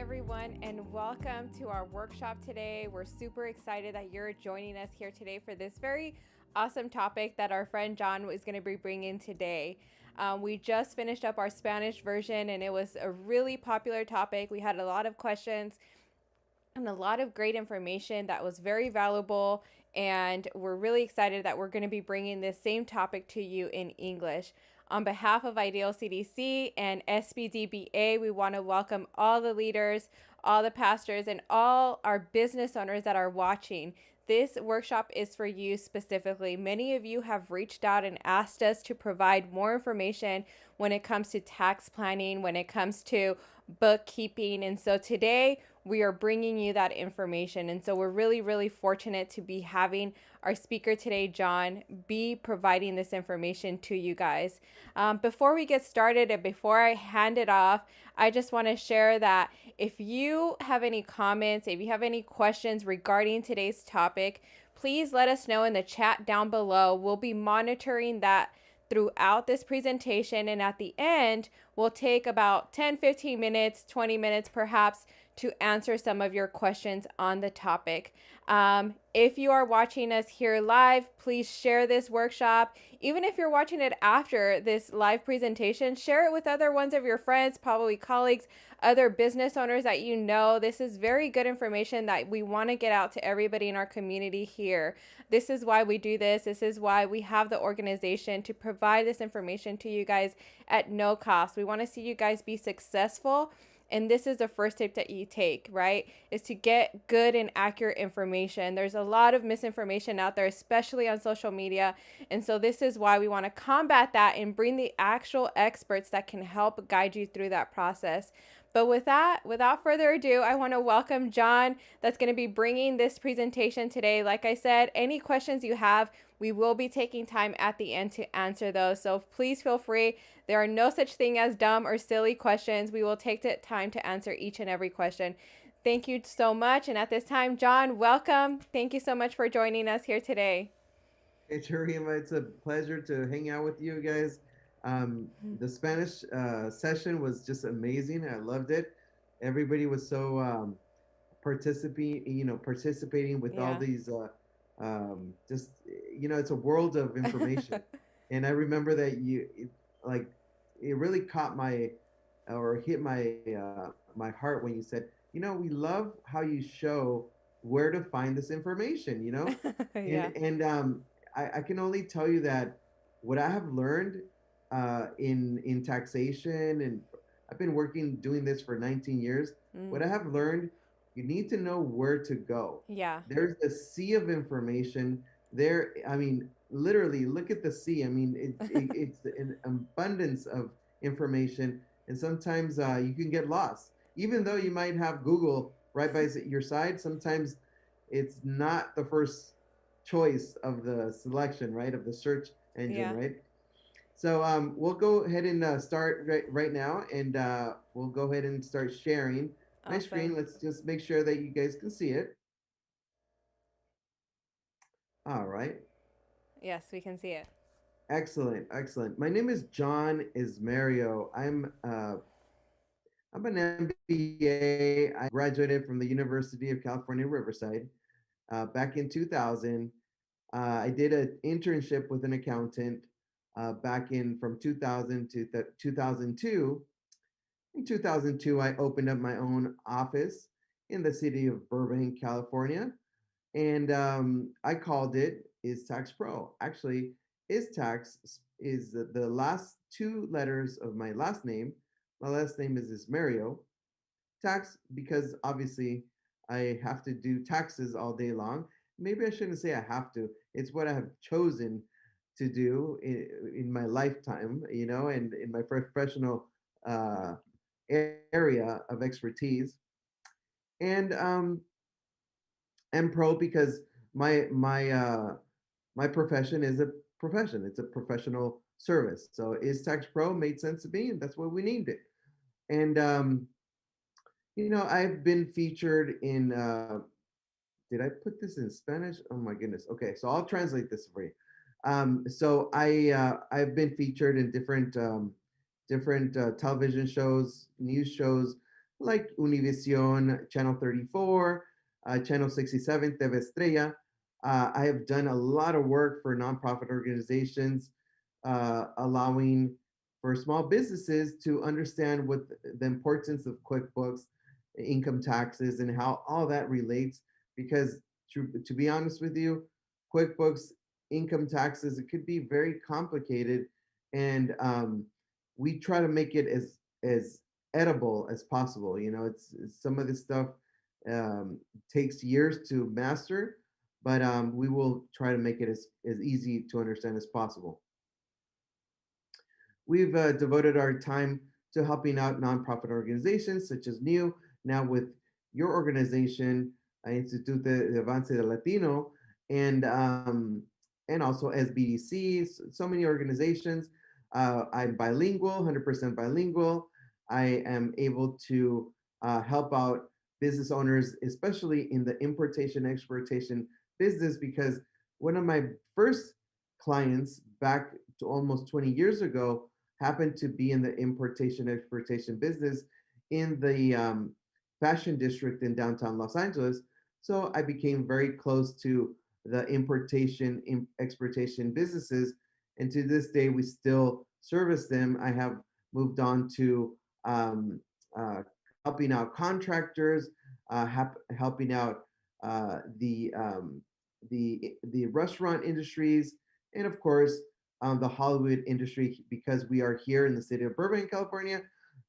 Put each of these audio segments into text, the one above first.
everyone, and welcome to our workshop today. We're super excited that you're joining us here today for this very awesome topic that our friend John is going to be bringing today. We just finished up our Spanish version, and it was a really popular topic. We had a lot of questions and a lot of great information that was very valuable. And we're really excited that we're going to be bringing this same topic to you in English. On behalf of Ideal CDC and SBDBA, we want to welcome all the leaders, all the pastors, and all our business owners that are watching. This workshop is for you specifically. Many of you have reached out and asked us to provide more information when it comes to tax planning, when it comes to bookkeeping. And so today we are bringing you that information. And so we're really, really fortunate to be having our speaker today, John, be providing this information to you guys. Before we get started and before I hand it off, I just want to share that if you have any comments, if you have any questions regarding today's topic, please let us know in the chat down below. We'll be monitoring that throughout this presentation, and at the end, we'll take about 10, 15 minutes, 20 minutes perhaps to answer some of your questions on the topic. If you are watching us here live, please share this workshop. Even if you're watching it after this live presentation, share it with other ones of your friends, probably colleagues, other business owners that you know. This is very good information that we want to get out to everybody in our community here. This is why we do this. This is why we have the organization to provide this information to you guys at no cost. We want to see you guys be successful. And this is the first tip that you take, right? Is to get good and accurate information. There's a lot of misinformation out there, especially on social media. And so this is why we want to combat that and bring the actual experts that can help guide you through that process. But with that, without further ado, I want to welcome John that's going to be bringing this presentation today. Like I said, any questions you have, we will be taking time at the end to answer those. So please feel free. There are no such thing as dumb or silly questions. We will take the time to answer each and every question. Thank you so much. And at this time, John, welcome. Thank you so much for joining us here today. Hey, Charima, it's a pleasure to hang out with you guys. The Spanish session was just amazing. I loved it. Everybody was so participating with all Yeah. these just it's a world of information. And I remember that like it really caught my or hit my heart when you said, we love how you show where to find this information, and Yeah. I can only tell you that what I have learned in taxation, and I've been doing this for 19 years. What Mm. I have learned, you need to know where to go. Yeah. There's a sea of information there. I mean, literally, look at the sea. I mean, it's an abundance of information, and sometimes you can get lost. Even though you might have Google right by your side, sometimes it's not the first choice of the selection, right, of the search engine, Yeah. right? So we'll go ahead and start right now, and we'll go ahead and start sharing my screen. Awesome. Let's just make sure that you guys can see it. All right. Yes, we can see it. Excellent, excellent. My name is John Ismerio. I'm an MBA. I graduated from the University of California, Riverside, back in 2000. I did an internship with an accountant back in from 2000 to 2002. In 2002, I opened up my own office in the city of Burbank, California, and I called it Is Tax Pro. Actually, Is Tax is the last two letters of my last name. My last name is Ismerio. Tax, because obviously I have to do taxes all day long. Maybe I shouldn't say I have to. It's what I have chosen to do in my lifetime, and in my professional uh, area of expertise. And and pro because my profession is a profession. It's a professional service. So is tax pro made sense to me, and that's what we named it. And I've been featured in. Did I put this in Spanish? Oh my goodness. Okay, so I'll translate this for you. I've been featured in different television shows, news shows, like Univision, Channel 34, Channel 67, TV Estrella. I have done a lot of work for nonprofit organizations, allowing for small businesses to understand what the importance of QuickBooks, income taxes, and how all that relates. Because to be honest with you, QuickBooks, income taxes, it could be very complicated, and we try to make it as edible as possible. It's some of this stuff um, takes years to master, but we will try to make it as easy to understand as possible. We've devoted our time to helping out nonprofit organizations such as NEW, now with your organization, Instituto de Avance Latino, and um, and also SBDC, so many organizations. I'm bilingual, 100% bilingual. I am able to help out business owners, especially in the importation exportation business, because one of my first clients back to almost 20 years ago happened to be in the importation exportation business in the fashion district in downtown Los Angeles. So I became very close to the importation exportation businesses, and to this day we still service them. I have moved on to um, uh, helping out contractors, helping out the restaurant industries, and of course the Hollywood industry, because we are here in the city of Burbank, California.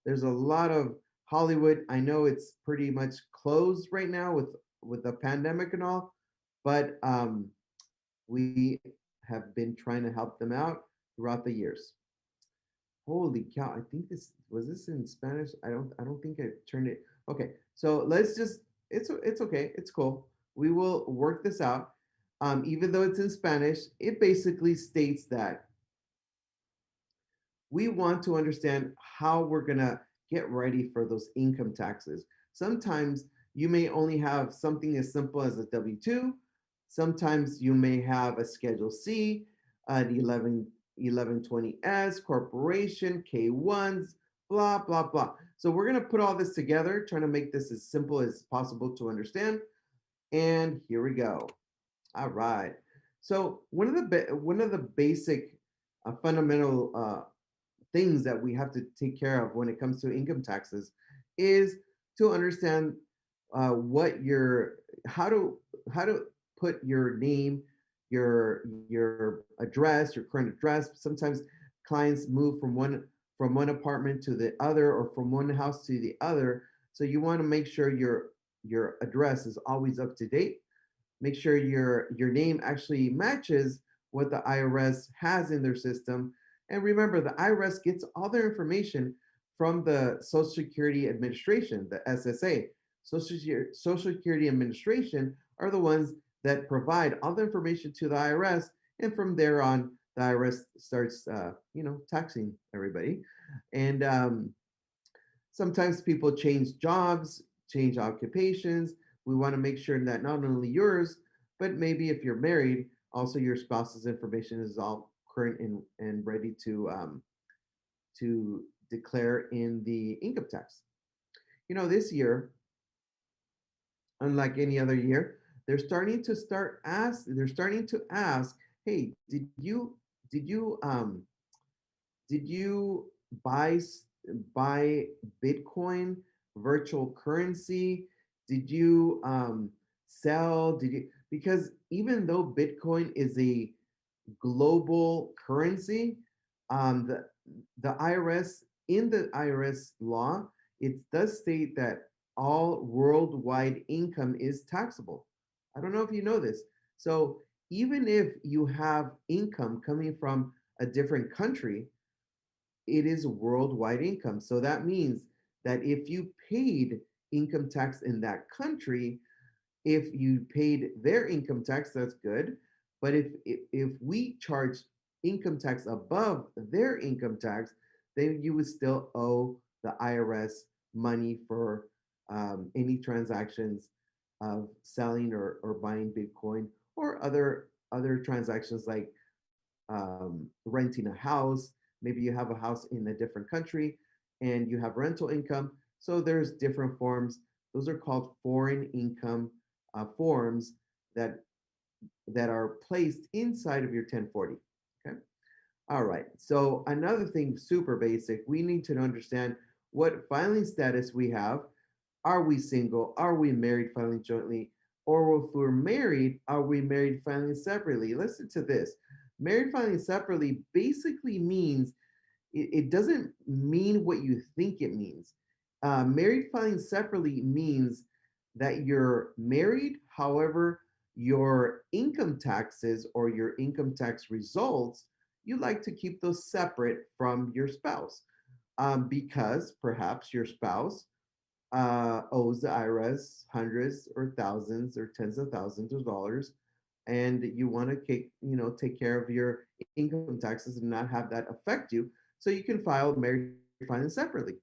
There's a lot of Hollywood. I know it's pretty much closed right now with the pandemic and all, but we have been trying to help them out throughout the years. Holy cow! I think this in Spanish. I don't think I turned it. Okay, so let's just. It's okay. It's cool. We will work this out. Even though it's in Spanish, it basically states that we want to understand how we're going to get ready for those income taxes. Sometimes you may only have something as simple as a W 2. Sometimes you may have a Schedule C, an 1120S, corporation, K1s, blah, blah, blah. So we're going to put all this together, trying to make this as simple as possible to understand. And here we go. All right. So one of the basic fundamental things that we have to take care of when it comes to income taxes is to understand what your how to put your name, your address, your current address. Sometimes clients move from one apartment to the other, or from one house to the other, so you want to make sure your address is always up to date. Make sure your name actually matches what the IRS has in their system. And remember, the IRS gets all their information from the Social Security Administration, the SSA. Social Security Administration are the ones that provide all the information to the IRS, and from there on, the IRS starts, taxing everybody. And sometimes people change jobs, change occupations. We want to make sure that not only yours, but maybe if you're married, also your spouse's information is all current and ready to declare in the income tax. This year, unlike any other year, they're starting to ask, hey, did you buy buy Bitcoin, virtual currency? Did you sell? Did you Because even though Bitcoin is a global currency, the IRS, in the IRS law, it does state that all worldwide income is taxable. I don't know if you know this. So even if you have income coming from a different country, it is worldwide income. So that means that if you paid income tax in that country, if you paid their income tax, that's good. But if we charge income tax above their income tax, then you would still owe the IRS money for any transactions of selling or buying Bitcoin, or other transactions like renting a house. Maybe you have a house in a different country and you have rental income. So there's different forms. Those are called foreign income forms that that are placed inside of your 1040. Okay. All right. So another thing, super basic, we need to understand what filing status we have. Are we single? Are we married filing jointly? Or if we're married, are we married filing separately? Listen to this. Married filing separately basically means it doesn't mean what you think it means. Married filing separately means that you're married, however, your income taxes or your income tax results, you like to keep those separate from your spouse because perhaps your spouse owes the IRS hundreds or thousands or tens of thousands of dollars, and you want to take care of your income taxes and not have that affect you, so you can file married filing separately.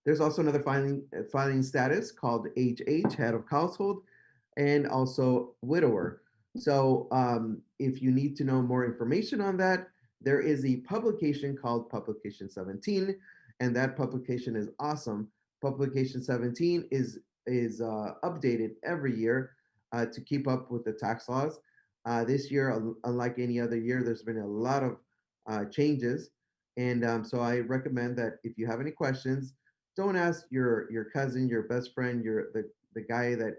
There's also another filing status called HH, head of household, and also widower. So if you need to know more information on that, there is a publication called Publication 17, and that publication is awesome. Publication 17 is updated every year to keep up with the tax laws. This year, unlike any other year, there's been a lot of changes, and so I recommend that if you have any questions, don't ask your cousin, your best friend, the guy that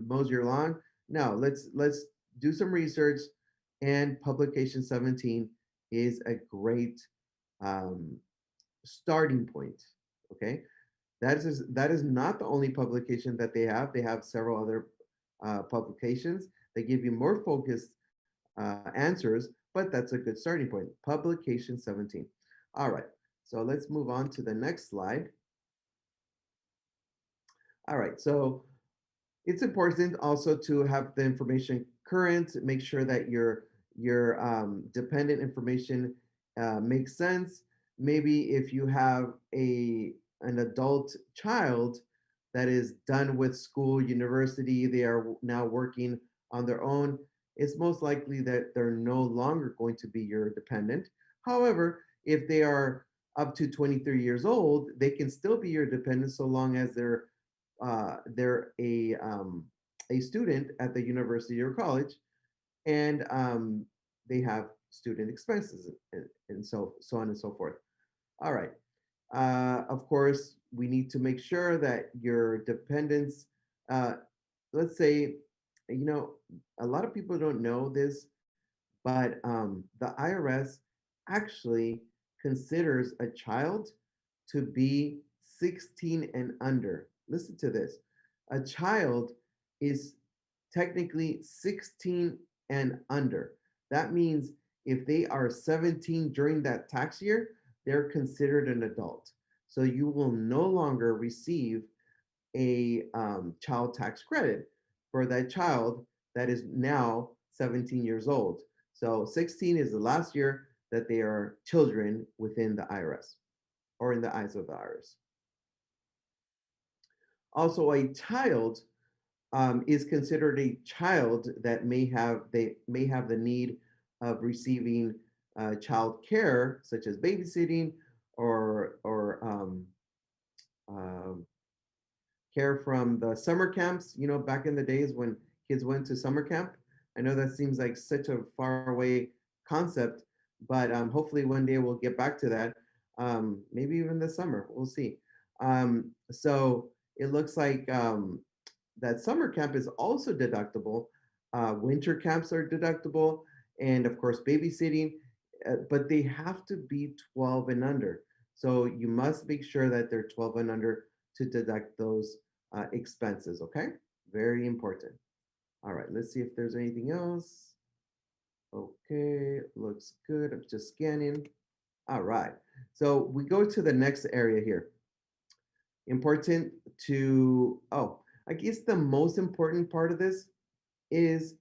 mows your lawn. No, let's do some research. And Publication 17 is a great um, starting point. Okay, that is not the only publication that they have. They have several other publications that give you more focused answers, but that's a good starting point. Publication 17. All right, so let's move on to the next slide. All right, so it's important also to have the information current, make sure that your dependent information makes sense. Maybe if you have an adult child that is done with school, university, they are now working on their own, it's most likely that they're no longer going to be your dependent. However, if they are up to 23 years old, they can still be your dependent so long as they're a student at the university or college, and they have student expenses and so on and so forth. All right. Of course, we need to make sure that your dependents, uh, let's say, you know, a lot of people don't know this, but the IRS actually considers a child to be 16 and under. Listen to this. A child is technically 16 and under. That means if they are 17 during that tax year, they're considered an adult. So you will no longer receive a child tax credit for that child that is now 17 years old. So 16 is the last year that they are children within the IRS or in the eyes of the IRS. Also, a child is considered a child that may have the need of receiving child care, such as babysitting or um, care from the summer camps. Back in the days when kids went to summer camp. I know that seems like such a far away concept, but hopefully one day we'll get back to that. Maybe even this summer, we'll see. So it looks like that summer camp is also deductible. Winter camps are deductible, and of course, babysitting, but they have to be 12 and under. So you must make sure that they're 12 and under to deduct those expenses, okay? Very important. All right, let's see if there's anything else. Okay, looks good. I'm just scanning. All right, so we go to the next area here. Important I guess the most important part of this is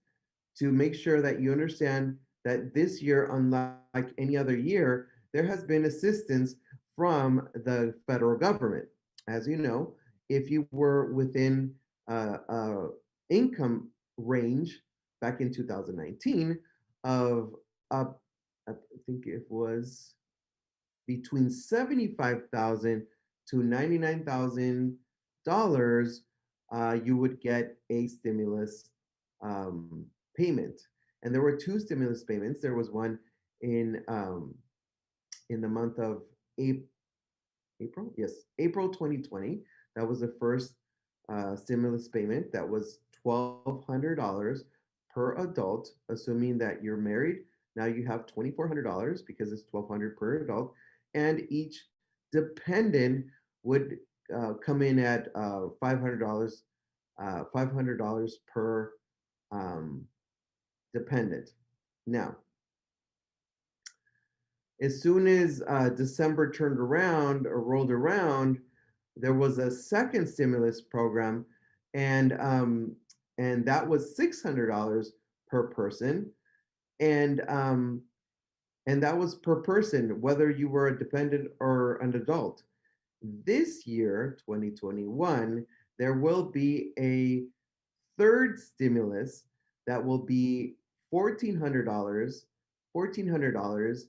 to make sure that you understand that this year, unlike any other year, there has been assistance from the federal government. As you know, if you were within income range back in 2019 of up, I think it was, between $75,000 to $99,000, you would get a stimulus payment. And there were two stimulus payments. There was one in um, in the month of April, yes, April 2020. That was the first stimulus payment. That was $1,200 per adult, assuming that you're married. Now you have $2,400 because it's $1,200 per adult, and each dependent would come in at $500 per um, dependent. Now, as soon as December turned around or rolled around, there was a second stimulus program, and um, and that was $600 per person, and um, and that was per person, whether you were a dependent or an adult. This year, 2021, there will be a third stimulus that will be $1,400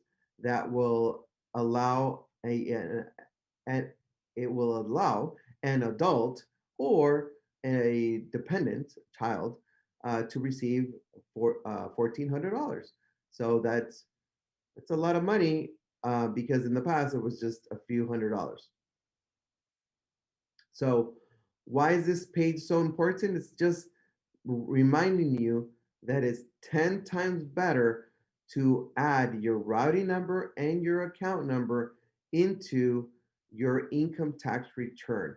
that will allow an it will allow an adult or a dependent child to receive $1,400. So that's a lot of money because in the past it was just a few $100s. So why is this page so important? It's just reminding you that it's 10 times better to add your routing number and your account number into your income tax return.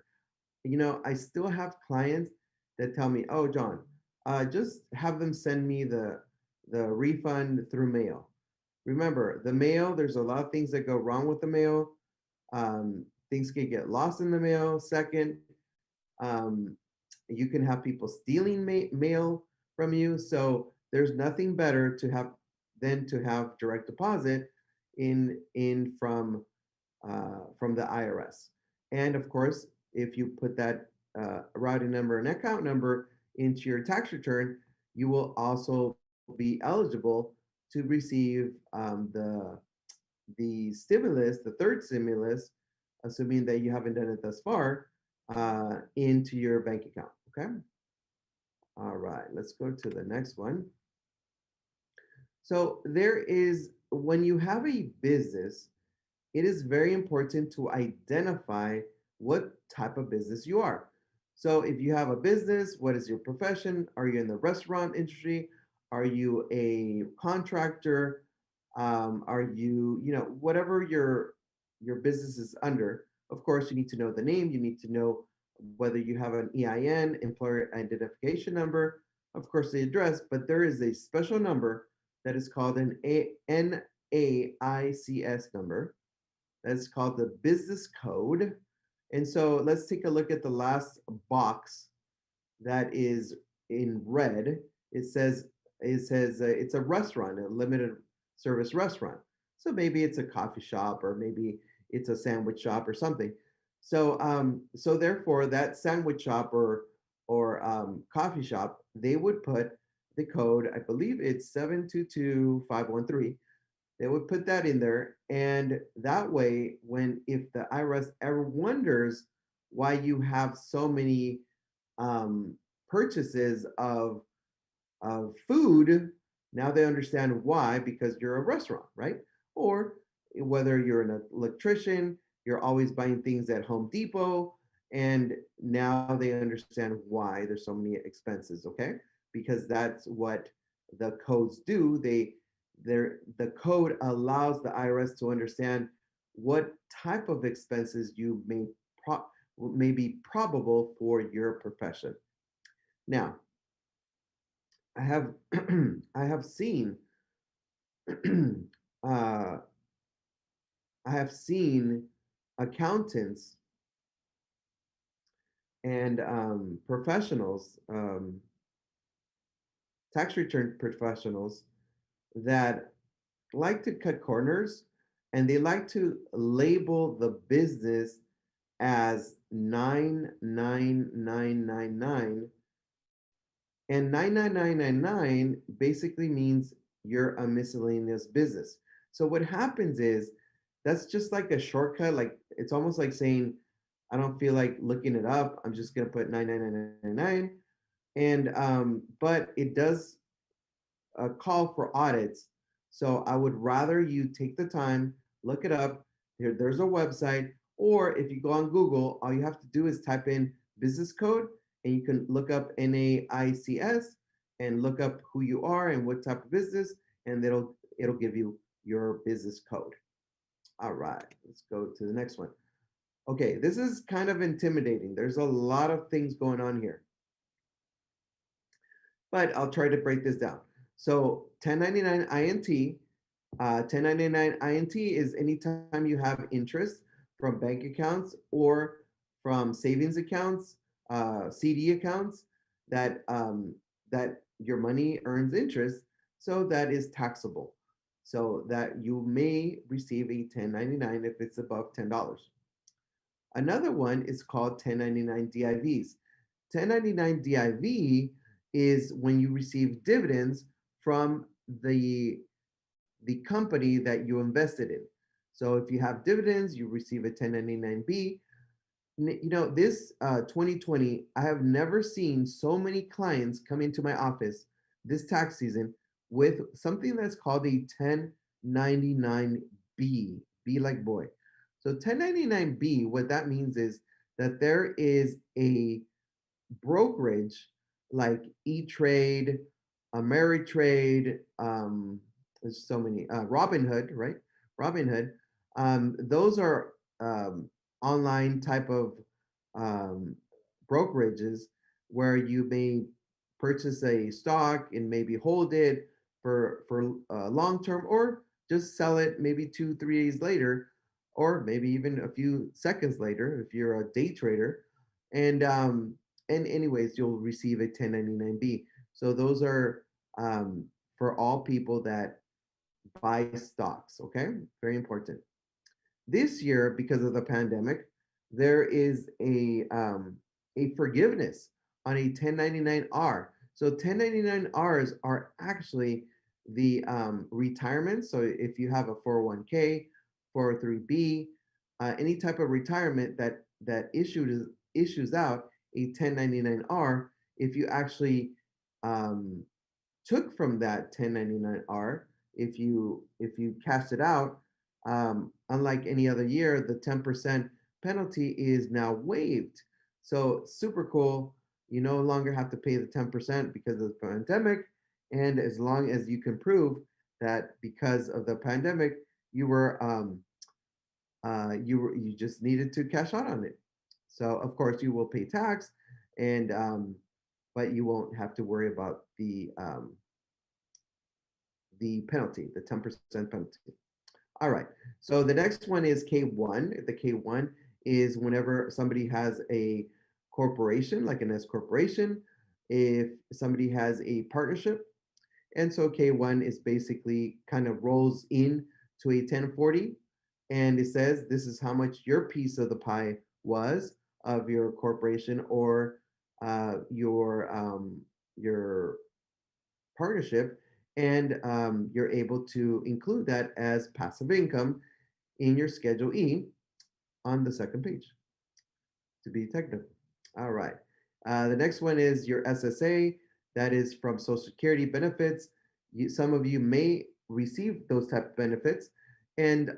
I still have clients that tell me, "Oh, John, just have them send me the refund through mail." Remember, the mail, there's a lot of things that go wrong with the mail. Things can get lost in the mail. Second, um, you can have people stealing mail from you. So there's nothing better to have than to have direct deposit in from the IRS. And of course, if you put that routing number and account number into your tax return, you will also be eligible to receive the stimulus, the third stimulus, assuming that you haven't done it thus far, into your bank account. Okay. All right. Let's go to the next one. So when you have a business, it is very important to identify what type of business you are. So if you have a business, what is your profession? Are you in the restaurant industry? Are you a contractor? Are you, whatever your business is under? Of course, you need to know the name. You need to know whether you have an EIN, employer identification number, of course, the address, but there is a special number that is called an NAICS number. That's called the business code. And so let's take a look at the last box that is in red. It says it's a restaurant, a limited service restaurant. So maybe it's a coffee shop or maybe it's a sandwich shop or something. So therefore that sandwich shop or coffee shop, they would put the code, I believe it's 722513. They would put that in there, and that way, if the IRS ever wonders why you have so many um, purchases of food, now they understand why, because you're a restaurant, right? Or whether you're an electrician, you're always buying things at Home Depot, and now they understand why there's so many expenses, okay? Because that's what the codes do. The code allows the IRS to understand what type of expenses may be probable for your profession. Now, I have I have seen uh, I have seen accountants and professionals, tax return professionals that like to cut corners, and they like to label the business as 99999. And 99999 basically means you're a miscellaneous business. So what happens is that's just like a shortcut. Like it's almost like saying, I don't feel like looking it up. I'm just gonna put 99999. And but it does call for audits. So I would rather you take the time, look it up. There's a website, or if you go on Google, all you have to do is type in business code, and you can look up NAICS and look up who you are and what type of business, and it'll give you your business code. All right, let's go to the next one. Okay, this is kind of intimidating. There's a lot of things going on here, but I'll try to break this down. So 1099 INT, 1099 INT is anytime you have interest from bank accounts or from savings accounts, CD accounts that your money earns interest, so that is taxable. So that you may receive a 1099 if it's above $10. Another one is called 1099 DIVs. 1099 DIV is when you receive dividends from the company that you invested in. So if you have dividends, you receive a 1099B. This 2020, I have never seen so many clients come into my office this tax season with something that's called a 1099B, B like boy. So 1099B, what that means is that there is a brokerage like E-Trade, Ameritrade, there's so many, Robinhood, right? Robinhood. Those are online type of um, brokerages where you may purchase a stock and maybe hold it for long term, or just sell it maybe 2 3 days later, or maybe even a few seconds later if you're a day trader. And anyways, you'll receive a 1099B. So those are for all people that buy stocks. Okay, very important. This year, because of the pandemic, there is a forgiveness on a 1099R. So 1099Rs are actually the retirement. So if you have a 401k, 403b, any type of retirement that issues out a 1099R, if you actually um, took from that 1099R, if you cast it out, unlike any other year, the 10% penalty is now waived. So super cool. You no longer have to pay the 10% because of the pandemic, and as long as you can prove that because of the pandemic you were you just needed to cash out on it. So of course you will pay tax, and but you won't have to worry about the penalty, the 10% penalty. All right. So the next one is K1. The K1 is whenever somebody has a corporation, like an S corporation, if somebody has a partnership. And so K1 is basically kind of rolls in to a 1040, and it says this is how much your piece of the pie was of your corporation or your partnership, and you're able to include that as passive income in your Schedule E on the second page, to be technical. All right. The next one is your SSA. That is from Social Security benefits. Some of you may receive those type of benefits. And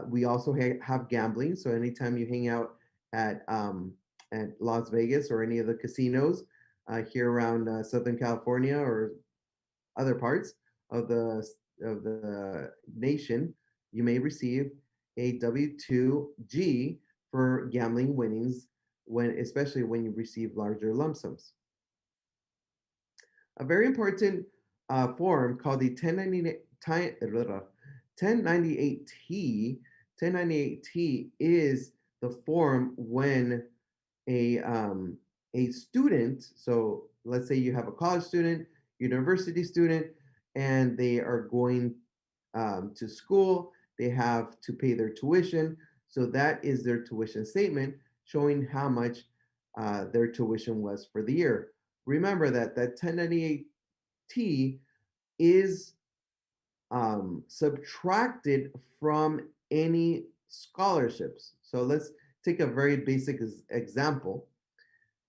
we also have gambling. So anytime you hang out at Las Vegas or any of the casinos here around Southern California or other parts of the nation, you may receive a W-2G for gambling winnings, especially when you receive larger lump sums. A very important form called the 1098T. 1098T is the form when a student, so let's say you have a college student, university student, and they are going to school, they have to pay their tuition. So that is their tuition statement showing how much their tuition was for the year. Remember that 1098T is subtracted from any scholarships. So let's take a very basic example.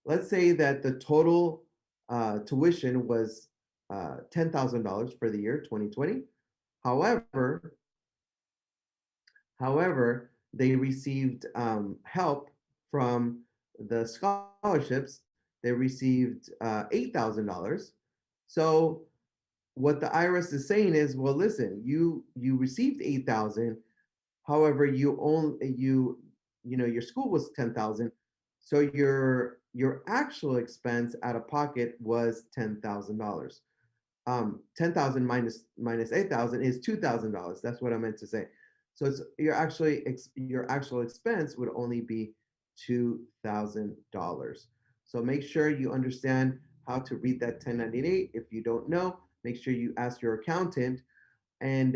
Let's say that the total tuition was $10,000 for the year 2020. However, however, they received help from the scholarships. They received $8,000. So what the IRS is saying is, well, listen, you received 8,000. However, your school was 10,000. So your actual expense out of pocket was $10,000. 10,000 minus 8,000 is $2,000. That's what I meant to say. So it's your actual expense would only be $2,000. So make sure you understand how to read that 1098. If you don't know, make sure you ask your accountant, and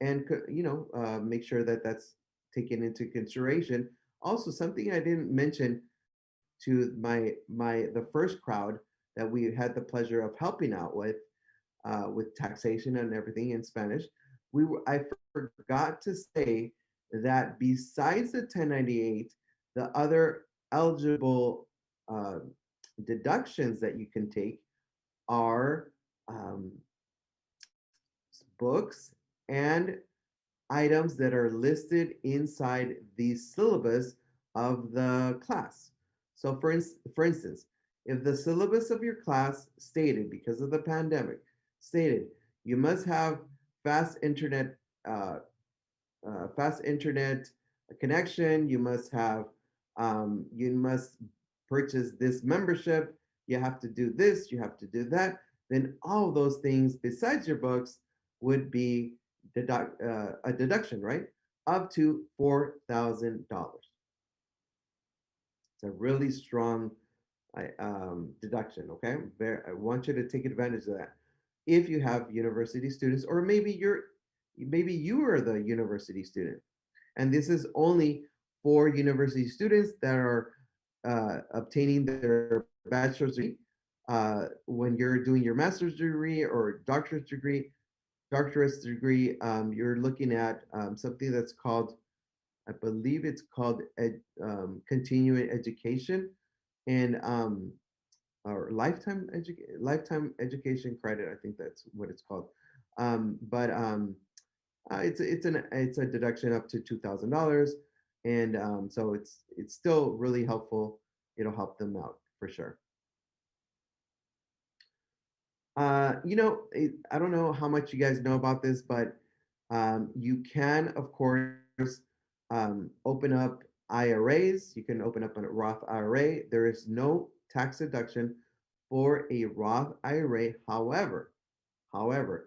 make sure that that's taken into consideration. Also, something I didn't mention to the first crowd that we had the pleasure of helping out with taxation and everything in Spanish. I forgot to say that besides the 1098, the other eligible uh, deductions that you can take are um, books and items that are listed inside the syllabus of the class. So, for instance, if the syllabus of your class stated, because of the pandemic, stated you must have fast internet, uh, fast internet connection, you must purchase this membership, you have to do this, you have to do that, then all those things besides your books would be a deduction, right? Up to $4,000. It's a really strong deduction. Okay, I want you to take advantage of that. If you have university students, or maybe you are the university student, and this is only for university students that are obtaining their bachelor's degree. When you're doing your master's degree or doctorate's degree, you're looking at something that's called, I believe it's called continuing education, and or lifetime education credit. I think that's what it's called. But it's a deduction up to $2,000, and so it's still really helpful. It'll help them out for sure. I don't know how much you guys know about this, but you can, of course, open up IRAs. You can open up a Roth IRA. There is no tax deduction for a Roth IRA. However,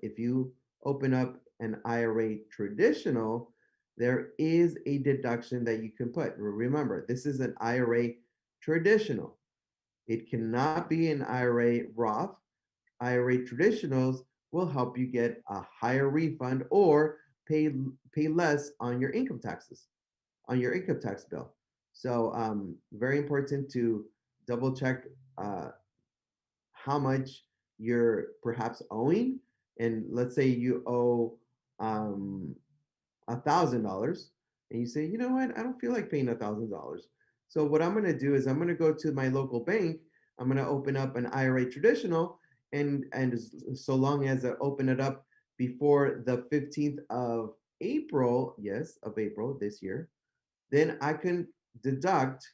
if you open up an IRA traditional, there is a deduction that you can put. Remember, this is an IRA traditional. It cannot be an IRA Roth. IRA traditionals will help you get a higher refund or pay less on your income taxes, on your income tax bill. So very important to double check how much you're perhaps owing. And let's say you owe $1,000, and you say, you know what, I don't feel like paying $1,000. So what I'm going to do is I'm going to go to my local bank. I'm going to open up an IRA traditional, and so long as I open it up before the 15th of April, yes, of April this year, then I can deduct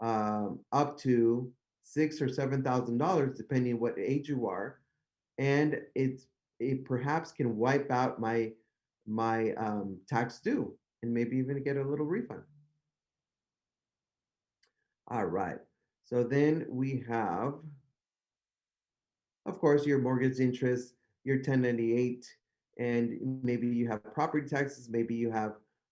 up to $6,000 or $7,000, depending what age you are, and it perhaps can wipe out my tax due, and maybe even get a little refund. All right. So then we have, of course, your mortgage interest, your 1098, and maybe you have property taxes. Maybe you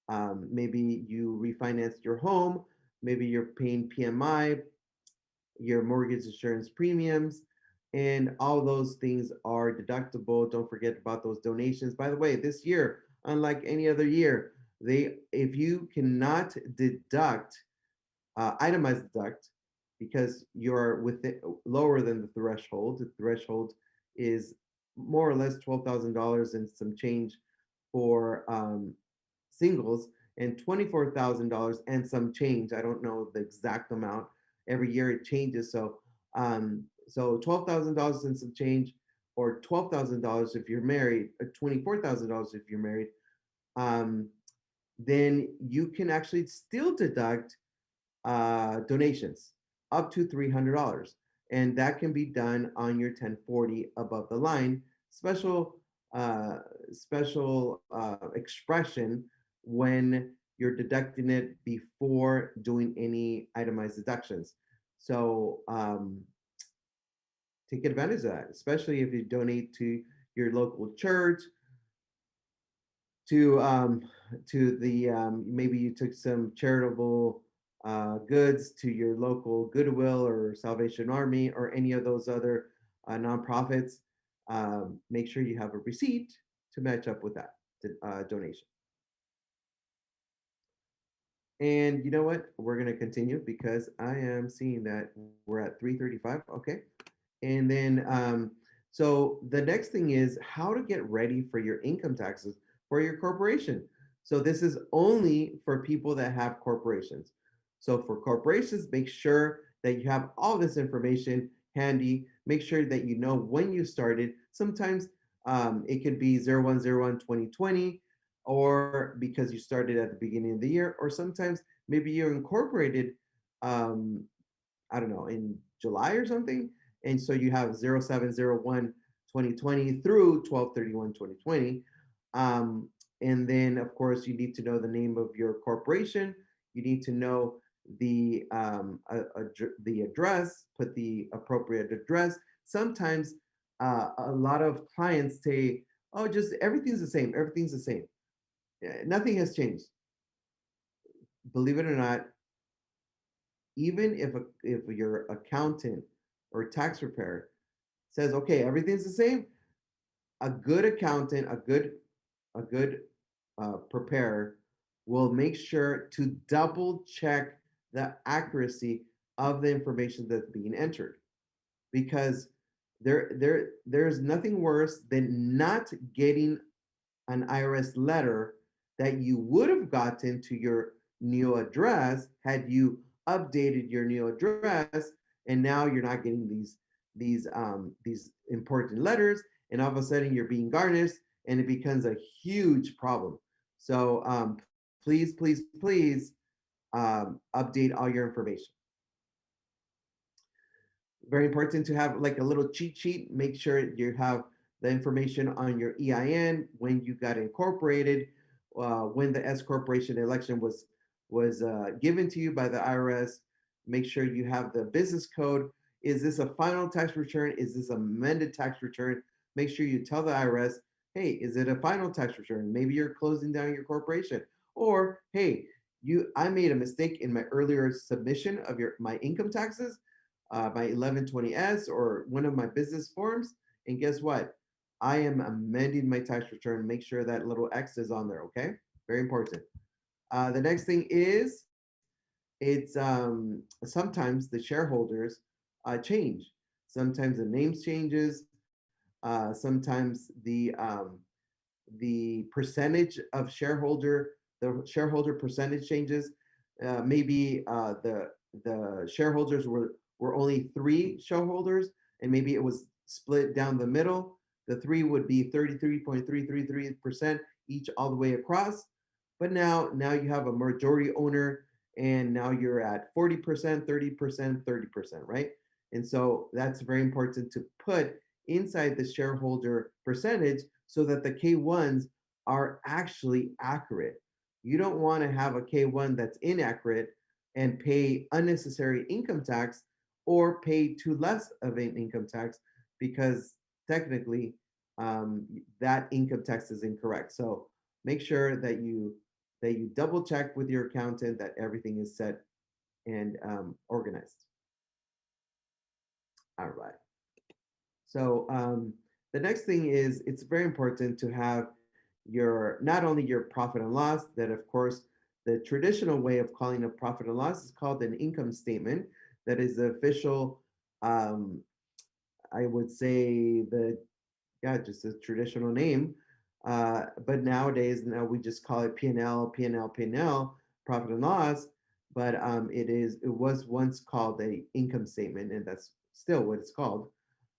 refinanced your home. Maybe you're paying PMI, your mortgage insurance premiums, and all those things are deductible. Don't forget about those donations. By the way, this year, unlike any other year, if you cannot deduct, itemized deduct, because you're lower than the threshold. The threshold is more or less $12,000 and some change for singles, and $24,000 and some change. I don't know the exact amount. Every year it changes. So $12,000 and some change, or $12,000 if you're married, or $24,000 if you're married. Um, then you can actually still deduct donations up to $300, and that can be done on your 1040 above the line. Uh, special expression when you're deducting it before doing any itemized deductions. So take advantage of that, especially if you donate to your local church, to the maybe you took some charitable goods to your local Goodwill or Salvation Army or any of those other nonprofits. Make sure you have a receipt to match up with that donation. And you know what? We're gonna continue because I am seeing that we're at 3:35. Okay. And then, so the next thing is how to get ready for your income taxes for your corporation. So this is only for people that have corporations. So for corporations, make sure that you have all this information handy. Make sure that you know when you started. Sometimes it could be 01/01/2020, or because you started at the beginning of the year, or sometimes maybe you're incorporated um, I don't know, in July or something. And so you have 07/01/2020 through 12/31/2020. Um, and then, of course, you need to know the name of your corporation. You need to know the address, put the appropriate address. Sometimes a lot of clients say, oh, just everything's the same. Everything's the same. Nothing has changed. Believe it or not, even if your accountant or tax preparer says, okay, everything's the same, a good accountant, a good preparer will make sure to double check the accuracy of the information that's being entered, because there's nothing worse than not getting an IRS letter that you would have gotten to your new address had you updated your new address, and now you're not getting these important letters, and all of a sudden you're being garnished, and it becomes a huge problem. So please update all your information. Very important to have like a little cheat sheet. Make sure you have the information on your EIN, when you got incorporated, when the S corporation election was given to you by the IRS. Make sure you have the business code. Is this a final tax return? Is this amended tax return? Make sure you tell the IRS, hey, is it a final tax return? Maybe you're closing down your corporation, or hey, I made a mistake in my earlier submission of my income taxes, my 1120S or one of my business forms. And guess what? I am amending my tax return. Make sure that little X is on there. Okay, very important. The next thing is, it's sometimes the shareholders change. Sometimes the names changes. Sometimes the percentage of the shareholder percentage changes. Maybe the shareholders were only three shareholders, and maybe it was split down the middle. The three would be 33.333% each all the way across. But now you have a majority owner, and now you're at 40%, 30%, 30%, right? And so that's very important to put inside the shareholder percentage so that the K1s are actually accurate. You don't want to have a K1 that's inaccurate and pay unnecessary income tax, or pay too less of an income tax, because technically that income tax is incorrect. So make sure that you double check with your accountant that everything is set and organized. All right. So the next thing is, it's very important to have not only your profit and loss, that of course the traditional way of calling a profit and loss is called an income statement. That is the official, I would say, Yeah, just a traditional name. But nowadays, now we just call it P&L, P&L, P&L, profit and loss. But it was once called a income statement, and that's still what it's called.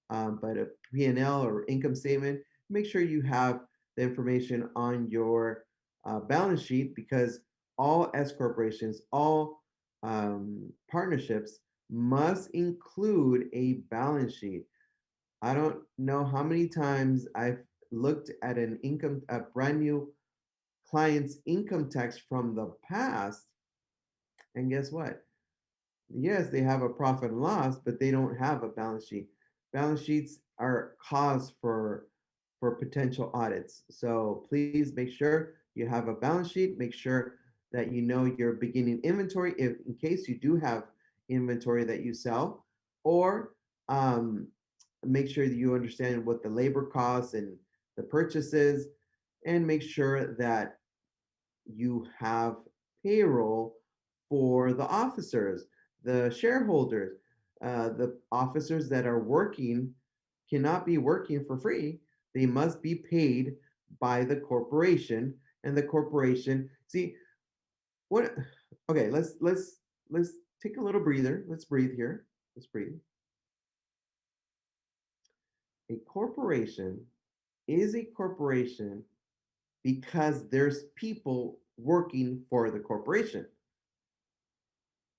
But a P&L or income statement, make sure you have the information on your balance sheet, because all S corporations, all partnerships must include a balance sheet. I don't know how many times I've looked at a brand new client's income tax from the past, and guess what? Yes, they have a profit and loss, but they don't have a balance sheet. Balance sheets are cause for potential audits. So please make sure you have a balance sheet. Make sure that you know your beginning inventory, if in case you do have inventory that you sell, or um, make sure that you understand what the labor costs and the purchases, and make sure that you have payroll for the officers, the shareholders, the officers that are working cannot be working for free. They must be paid by the corporation, and the corporation. See what? Okay, let's take a little breather. Let's breathe here. Let's breathe. A corporation is a corporation because there's people working for the corporation.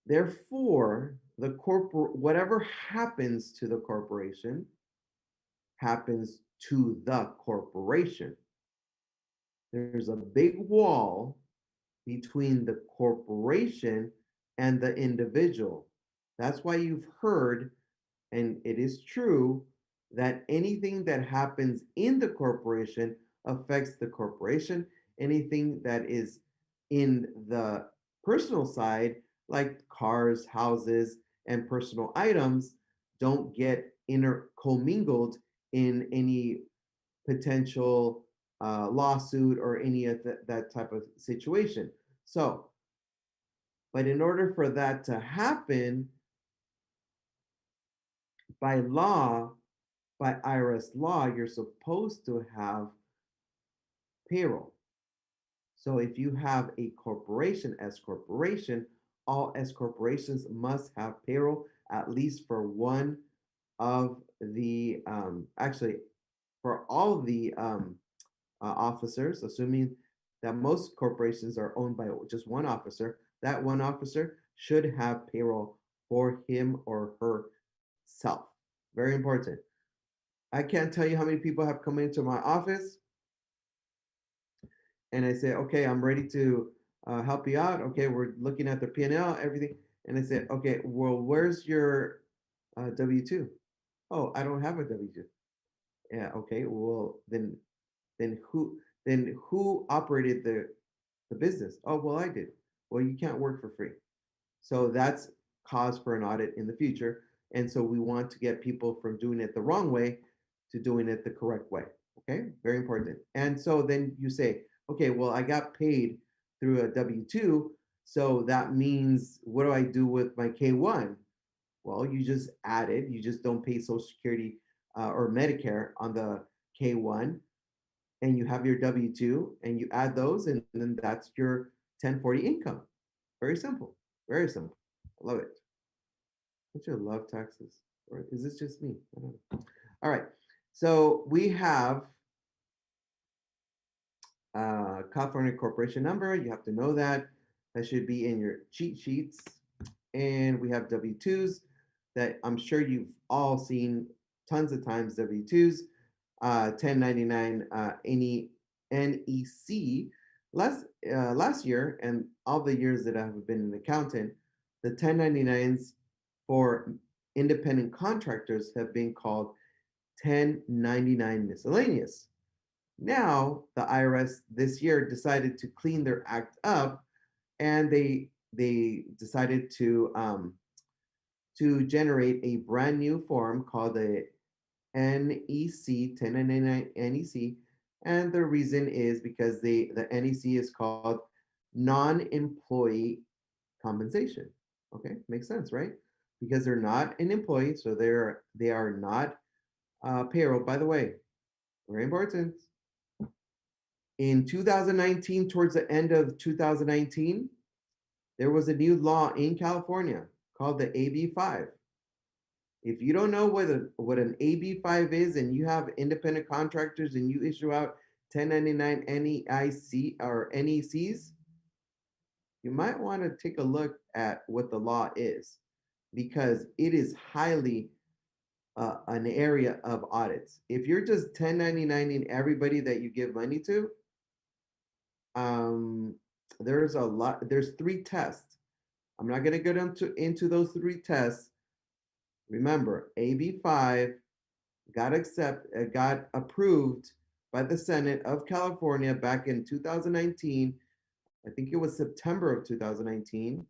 Therefore, whatever happens to the corporation happens to the corporation. There's a big wall between the corporation and the individual. That's why you've heard, and it is true, that anything that happens in the corporation affects the corporation. Anything that is in the personal side, like cars, houses, and personal items, don't get commingled in any potential lawsuit or any of that type of situation. So, but in order for that to happen, by law, by IRS law, you're supposed to have payroll. So if you have a corporation, S corporation, all S corporations must have payroll at least for one of the, actually, for all the officers, assuming that most corporations are owned by just one officer, that one officer should have payroll for him or herself. Very important. I can't tell you how many people have come into my office and I say, okay, I'm ready to help you out. Okay, we're looking at the P&L, everything. And I said, okay, well, where's your W-2? Oh, I don't have a W-2. Yeah, okay, well, then who operated the business? Oh, well, I did. Well, you can't work for free. So that's cause for an audit in the future. And so we want to get people from doing it the wrong way to doing it the correct way. Okay, very important. And so then you say, okay, well, I got paid through a W-2. So that means, what do I do with my K-1? Well, you just add it. You just don't pay Social Security or Medicare on the K-1, and you have your W-2, and you add those, and then that's your 1040 income. Very simple. Very simple. I love it. Don't you love taxes? Or is this just me? I don't know. All right. So we have California corporation number. You have to know that. That should be in your cheat sheets. And we have W-2s that I'm sure you've all seen tons of times. W-2s, 1099 NEC. Last year, and all the years that I've been an accountant, the 1099s for independent contractors have been called 1099 miscellaneous. Now, the IRS this year decided to clean their act up, and they decided to generate a brand new form called the NEC 1099 NEC, and the reason is because the NEC is called non-employee compensation. Okay, makes sense, right? Because they're not an employee, so they are not payroll. By the way, Very important. In 2019, towards the end of 2019, there was a new law in California called the AB5. If you don't know what an AB5 is and you have independent contractors and you issue out 1099 NEIC or NECs, you might want to take a look at what the law is because it is highly an area of audits. If you're just 1099ing everybody that you give money to, um, there's three tests. I'm not going to get into those three tests. Remember, AB5 got approved by the Senate of California back in 2019. I think it was September of 2019.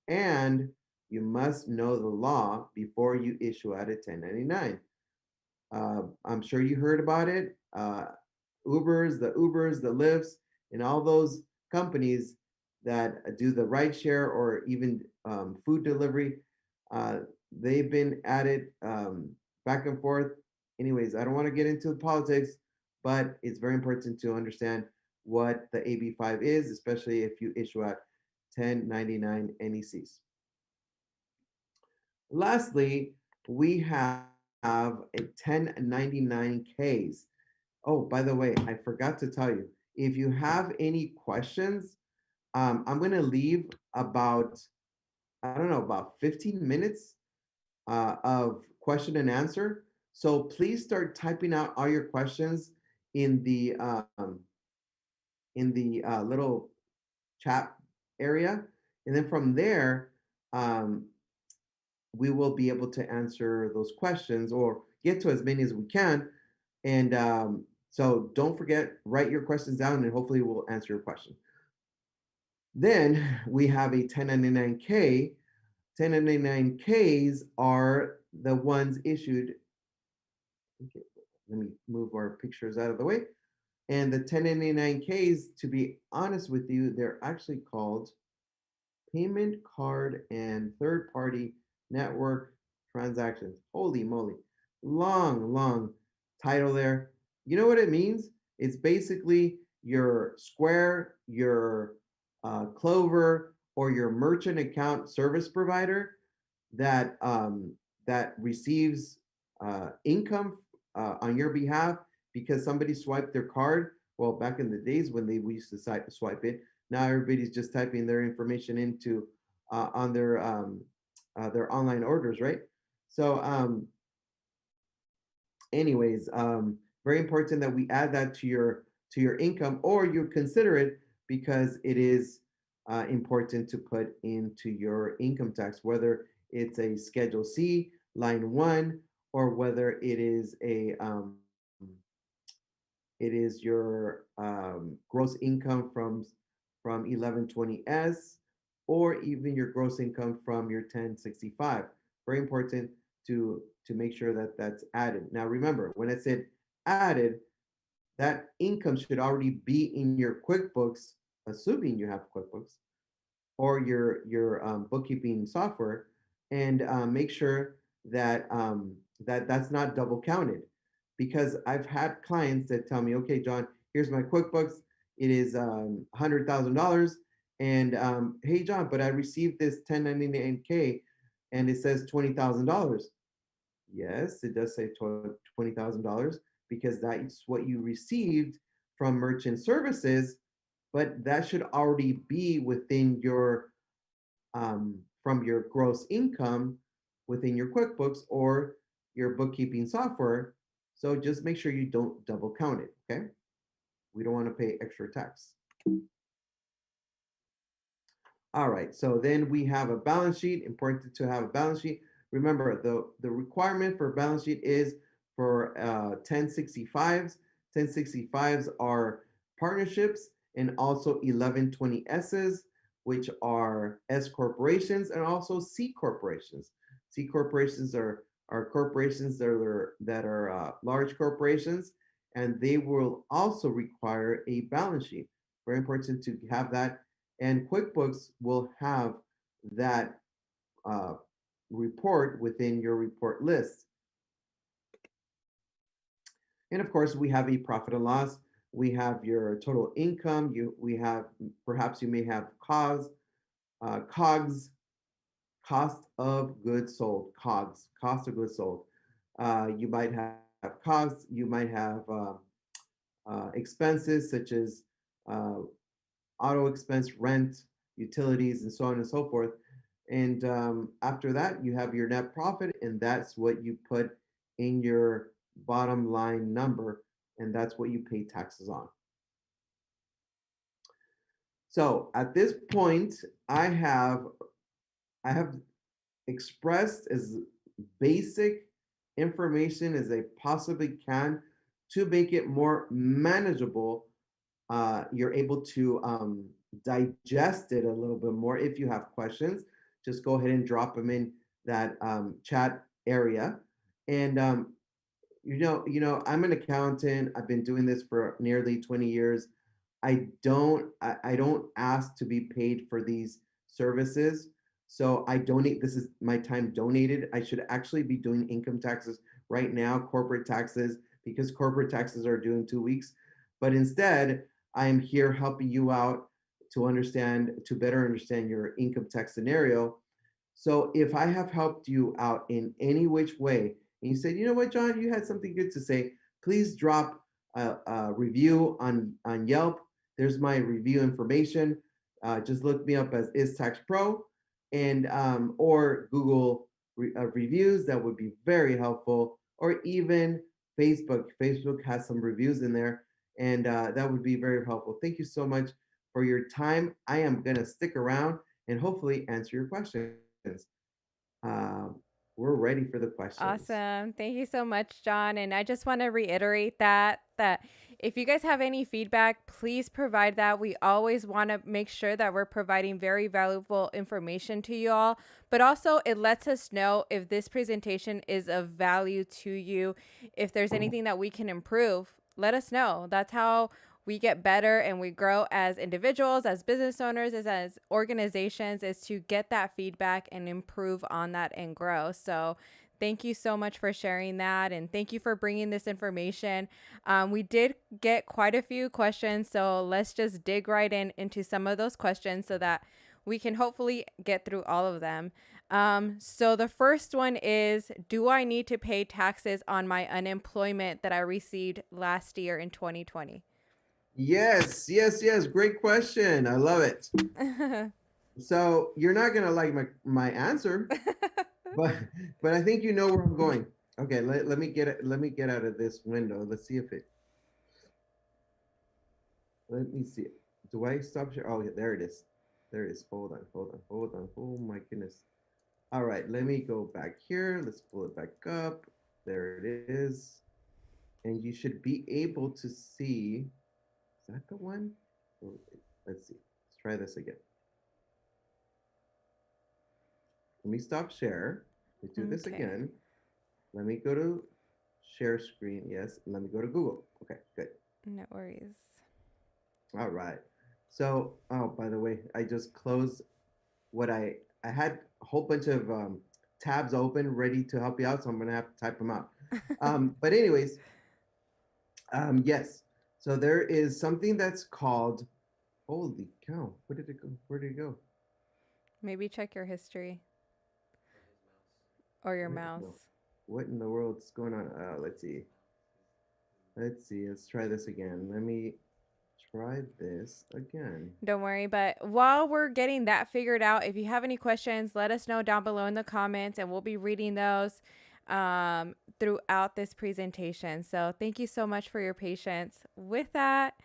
And you must know the law before you issue out a 1099. I'm sure you heard about it. Ubers, the Lyfts, and all those companies that do the ride share or even food delivery, uh, they've been at it back and forth. Anyways, I don't want to get into the politics, but it's very important to understand what the AB5 is, especially if you issue out 1099 NECs. Lastly, we have a 1099Ks. Oh, by the way, I forgot to tell you, if you have any questions, I'm going to leave about, I don't know, about 15 minutes of question and answer. So please start typing out all your questions in the little chat area. And then from there, um, we will be able to answer those questions or get to as many as we can. And so don't forget, write your questions down and hopefully we'll answer your question. Then we have a 1099K. 1099Ks are the ones issued. Okay, let me move our pictures out of the way. And the 1099Ks, to be honest with you, they're actually called payment card and third party network transactions. Holy moly. Long title there. You know what it means? It's basically your Square, your Clover, or your merchant account service provider that receives income on your behalf because somebody swiped their card. Well, back in the days when we used to swipe it, now everybody's just typing their information into on their online orders, right? So, anyways, very important that we add that to your income, or you consider it because it is important to put into your income tax, whether it's a Schedule C, line one, or whether it is your gross income from 1120S, or even your gross income from your 1065. Very important to make sure that that's added. Now remember, when I said added, that income should already be in your QuickBooks, assuming you have QuickBooks or your bookkeeping software, and make sure that's not double counted. Because I've had clients that tell me, okay, John, here's my QuickBooks. It is $100,000, and hey, John, but I received this 1099K, and it says $20,000. Yes, it does say $20,000 because that's what you received from merchant services, but that should already be within your from your gross income within your QuickBooks or your bookkeeping software. So just make sure you don't double count it, okay? We don't want to pay extra tax. All right, so then we have a balance sheet. Important to have a balance sheet. Remember, the requirement for a balance sheet is for 1065s. 1065s are partnerships and also 1120Ss, which are S corporations and also C corporations. C corporations are corporations that are large corporations, and they will also require a balance sheet. Very important to have that, and QuickBooks will have that uh, report within your report list. And of course, we have a profit and loss. We have your total income. We have perhaps you may have COGS, cost of goods sold, COGS, cost of goods sold. You might have COGS. You might have expenses such as uh, auto expense, rent, utilities, and so on and so forth. And after that, you have your net profit, and that's what you put in your bottom line number, and that's what you pay taxes on. So at this point, I have I have expressed as basic information as I possibly can to make it more manageable. You're able to digest it a little bit more. If you have questions, just go ahead and drop them in that chat area. And I'm an accountant. I've been doing this for nearly 20 years. I don't ask to be paid for these services. So I donate, this is my time donated. I should actually be doing income taxes right now, corporate taxes, because corporate taxes are due in 2 weeks. But instead, I am here helping you out to better understand your income tax scenario. So if I have helped you out in any which way, and you said, you know what, John, you had something good to say, please drop a review on Yelp. There's my review information. Just look me up as Is Tax Pro, and or Google reviews. That would be very helpful. Or even Facebook. Facebook has some reviews in there, and that would be very helpful. Thank you so much for your time. I am gonna stick around and hopefully answer your questions. Um, we're ready for the questions. Awesome. Thank you so much, John. And I just want to reiterate that if you guys have any feedback, please provide that. We always want to make sure that we're providing very valuable information to you all, but also it lets us know if this presentation is of value to you. If there's anything that we can improve, let us know. That's how we get better and we grow as individuals, as business owners, as organizations, is to get that feedback and improve on that and grow. So thank you so much for sharing that. And thank you for bringing this information. We did get quite a few questions. So let's just dig right into some of those questions so that we can hopefully get through all of them. So the first one is, do I need to pay taxes on my unemployment that I received last year in 2020? Yes, yes, yes. Great question. I love it. So you're not gonna like my answer, but but I think you know where I'm going. Okay, let me get out of this window. Let's see if it. Let me see. Do I stop share? Oh, yeah, there it is. There it is. Hold on, hold on, hold on. Oh my goodness. All right, let me go back here. Let's pull it back up. There it is. And you should be able to see. Is that the one? Oh, let's see. Let's try this again. Let me stop share. Let me do this Okay. again. Let me go to share screen. Yes. Let me go to Google. Okay, good. No worries. All right. So, oh, by the way, I just closed what I had a whole bunch of tabs open ready to help you out, so I'm gonna have to type them out. But anyways, yes. So there is something that's called. Holy cow! Where did it go? Where did it go? Maybe check your history or your Where did no? mouse. What in the world's going on? Let's see. Let's see. Let's try this again. Let me try this again. Don't worry. But while we're getting that figured out, if you have any questions, let us know down below in the comments and we'll be reading those throughout this presentation. So thank you so much for your patience with that.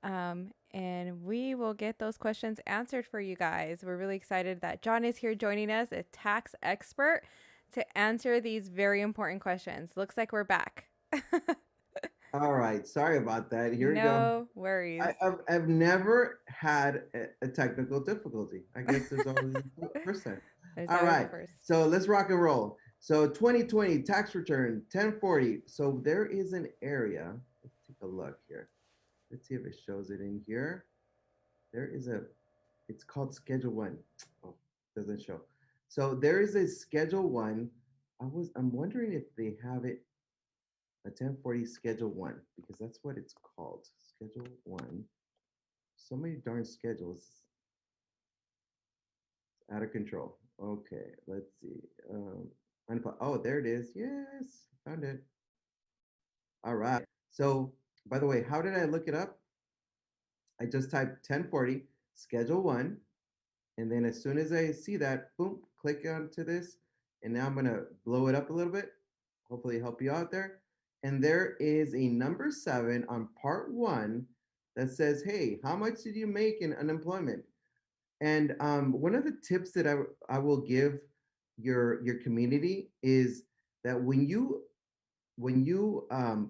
And we will get those questions answered for you guys. We're really excited that John is here joining us, a tax expert, to answer these very important questions. Looks like we're back. All right. Sorry about that. Here we go. No worries. I've never had a technical difficulty. I guess there's always a first time. There's All always a right. first. So let's rock and roll. So 2020 tax return 1040. So there is an area. Let's take a look here. Let's see if it shows it in here. There is a, it's called Schedule 1. Oh, doesn't show. So there is a Schedule 1. I'm wondering if they have it. a 1040 Schedule 1, because that's what it's called. Schedule 1. So many darn schedules. It's out of control. Okay, let's see. Oh, there it is. Yes, found it. All right. So, by the way, how did I look it up? I just typed 1040 Schedule 1. And then as soon as I see that, boom, click onto this. And now I'm going to blow it up a little bit. Hopefully help you out there. And there is a number 7 on part 1 that says, hey, how much did you make in unemployment? And one of the tips that I will give your community is that when you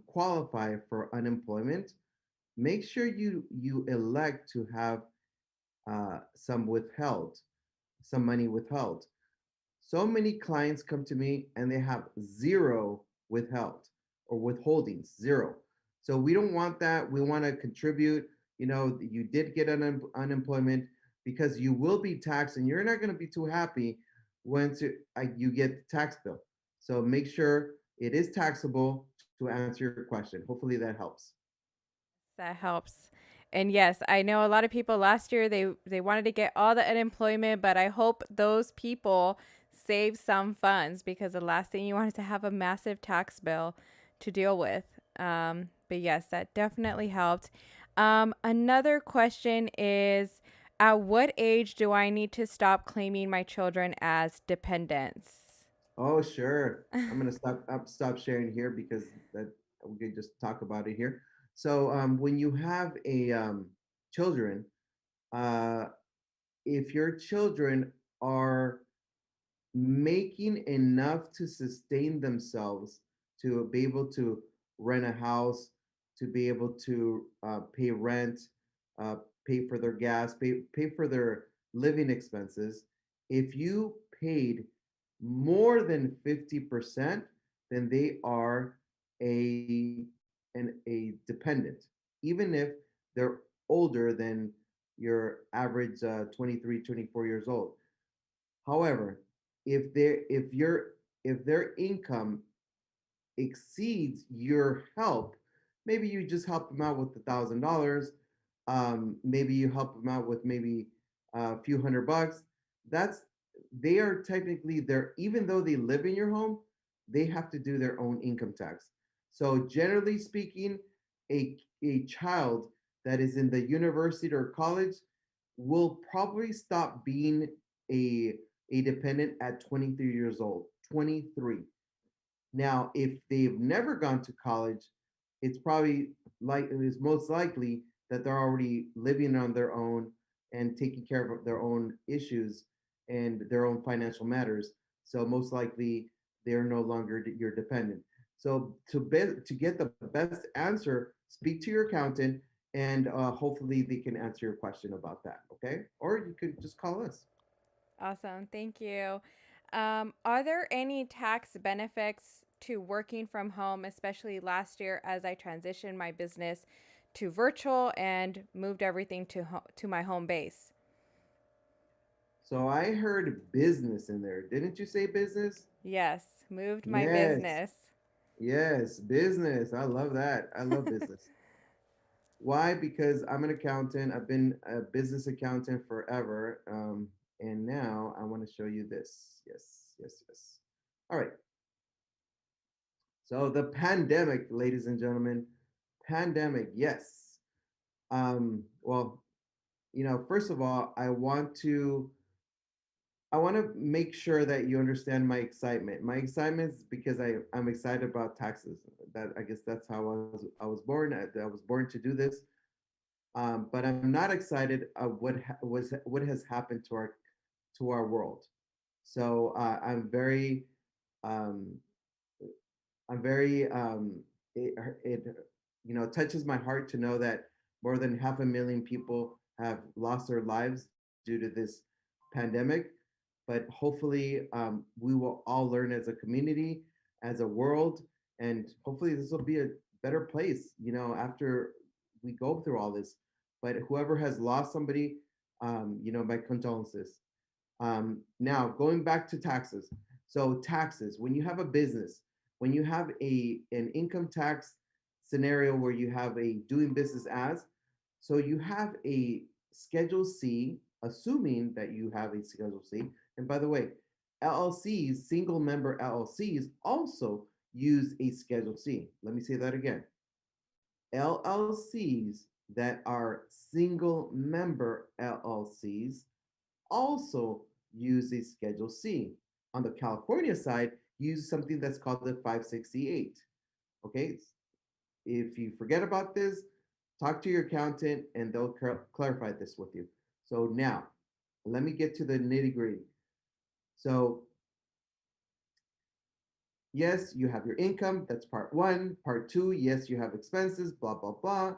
qualify for unemployment, make sure you elect to have some withheld, some money withheld. So many clients come to me and they have zero withheld or withholdings, zero. So we don't want that. We want to contribute. You did get unemployment because you will be taxed and you're not going to be too happy once you get the tax bill. So make sure it is taxable to answer your question. Hopefully that helps. That helps. And yes, I know a lot of people last year they wanted to get all the unemployment, but I hope those people save some funds because the last thing you want is to have a massive tax bill to deal with. But yes, that definitely helped. Another question is, at what age do I need to stop claiming my children as dependents? Oh, sure. I'm gonna stop sharing here because that we can just talk about it here. So when you have a children, uh, if your children are making enough to sustain themselves, to be able to rent a house, to be able to pay rent, uh, pay for their gas, pay for their living expenses. If you paid more than 50%, then they are a a dependent, even if they're older than your average 23, 24 years old. However, if they if their income exceeds your help, maybe you just help them out with $1,000. Maybe you help them out with maybe a few $100. That's they are technically there, even though they live in your home, they have to do their own income tax. So generally speaking, a child that is in the university or college will probably stop being a a dependent at 23 years old. 23. Now, if they've never gone to college, it's most likely that they're already living on their own and taking care of their own issues and their own financial matters. So most likely they're no longer your dependent. So to get the best answer, speak to your accountant and hopefully they can answer your question about that. Okay, or you could just call us. Awesome. Thank you. Are there any tax benefits to working from home, especially last year as I transitioned my business to virtual and moved everything to my home base? So I heard business in there. Didn't you say business? Yes, moved my Yes. business. Yes, business. I love that. I love business. Why? Because I'm an accountant. I've been a business accountant forever. And now I want to show you this. Yes, yes, yes. All right. So the pandemic, ladies and gentlemen, pandemic. Yes. Well, first of all, I want to make sure that you understand my excitement. My excitement is because I'm excited about taxes. That I guess that's how I was born. I was born to do this. But I'm not excited of what has happened to our world. So um, I'm very it touches my heart to know that more than half a million people have lost their lives due to this pandemic. But hopefully, we will all learn as a community, as a world, and hopefully this will be a better place. After we go through all this. But whoever has lost somebody, my condolences. Now, going back to taxes. So, taxes, when you have a business, when you have an income tax scenario where you have a doing business as, so you have a Schedule C, assuming that you have a Schedule C. And by the way, LLCs, single member LLCs, also use a Schedule C. Let me say that again. LLCs that are single member LLCs also use a Schedule C. On the California side, use something that's called the 568. Okay, if you forget about this, talk to your accountant and they'll clarify this with you. So now, let me get to the nitty gritty. So yes, you have your income. That's part one. Part two, yes, you have expenses, blah, blah, blah.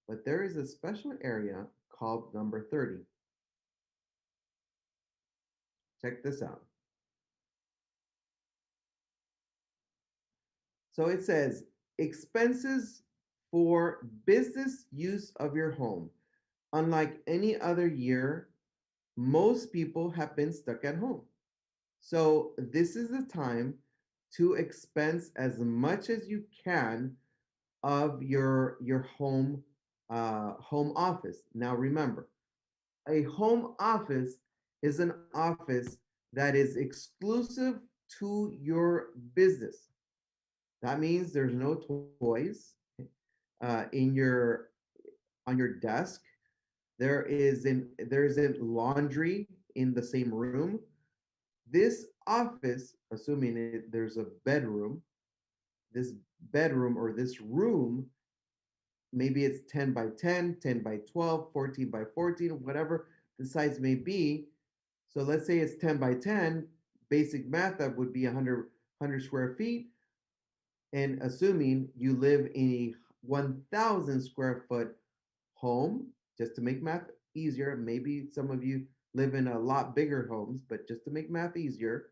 But there is a special area called number 30. Check this out. So it says expenses for business use of your home. Unlike any other year, most people have been stuck at home. So this is the time to expense as much as you can of your home office. Now remember, a home office is an office that is exclusive to your business. That means there's no toys in your on your desk. There isn't laundry in the same room. This office, assuming there's a bedroom, this bedroom or this room, maybe it's 10 by 10, 10 by 12, 14 by 14, whatever the size may be. So let's say it's 10 by 10, basic math, that would be 100 square feet. And assuming you live in a 1,000 square foot home, just to make math easier, maybe some of you live in a lot bigger homes, but just to make math easier,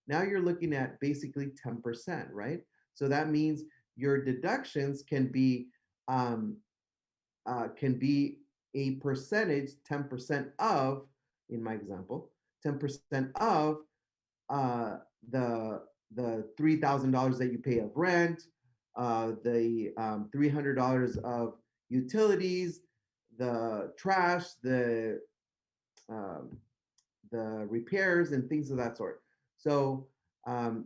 now you're looking at basically 10%, right? So that means your deductions um, can be a percentage, 10% of, in my example, 10% of uh, the $3,000 that you pay of rent, the $300 of utilities, the trash, um, the repairs, and things of that sort. So um,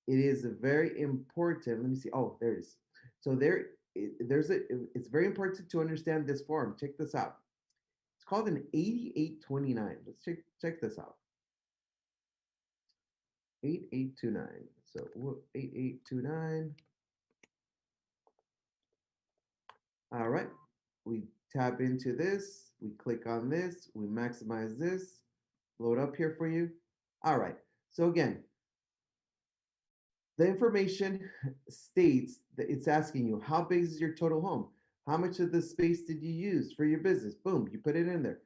it is very important. Let me see. Oh, there it is. So it's very important to understand this form. Check this out. It's called an 8829. Let's check this out. 8829. So 8829. All right. We tap into this. We click on this. We maximize this. Load up here for you. All right. So again, the information states that it's asking you, how big is your total home? How much of the space did you use for your business? Boom, you put it in there.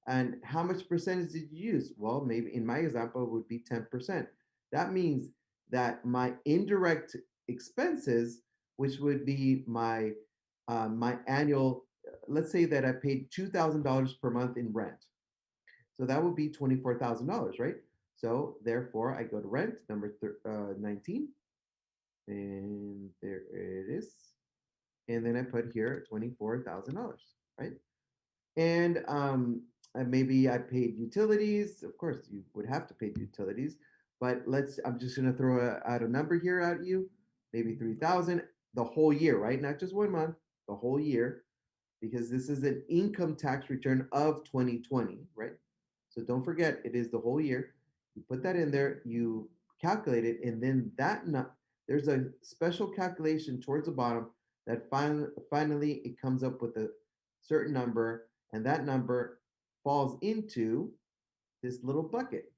And how much percentage did you use? Well, maybe in my example, it would be 10%. That means that my indirect expenses, which would be my annual, let's say that I paid $2,000 per month in rent. So that would be $24,000, right? So therefore, I go to rent, number 19, and there it is. And then I put here $24,000, right? And maybe I paid utilities. Of course, you would have to pay utilities, but I'm just gonna throw out a number here at you, maybe 3,000 the whole year, right? Not just 1 month, the whole year, because this is an income tax return of 2020, right? So don't forget, it is the whole year. You put that in there, you calculate it, and then there's a special calculation towards the bottom that finally it comes up with a certain number, and that number falls into this little bucket.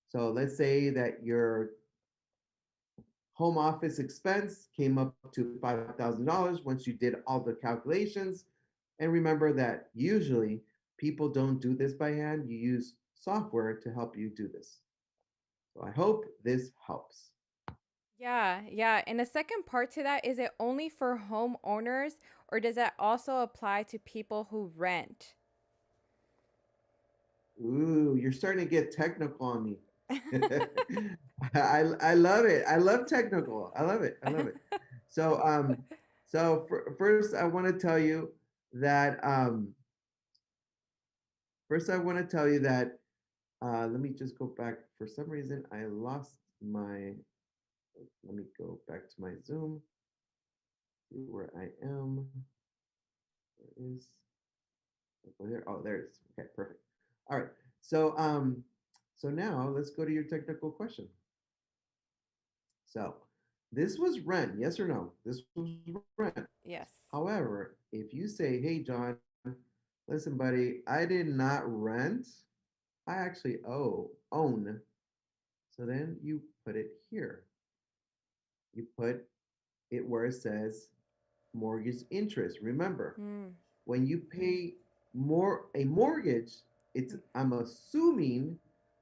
So let's say that your home office expense came up to $5,000 once you did all the calculations. And remember that usually people don't do this by hand. You use software to help you do this. So I hope this helps. Yeah, yeah. And a second part to that, is it only for homeowners or does that also apply to people who rent? Ooh, you're starting to get technical on me. I love it. I love technical. I love it. I love it. So first I want to tell you that let me just go back. For some reason I lost my, let me go back to my Zoom, see where I am. Where is, over there? Oh, there it is. Okay, perfect. All right. So so now let's go to your technical question. So this was rent, yes or no? This was rent. Yes. However, if you say, hey, John, listen, buddy, I did not rent. I actually own. So then you put it here. You put it where it says mortgage interest. Remember, Mm. when you pay more a mortgage, it's, I'm assuming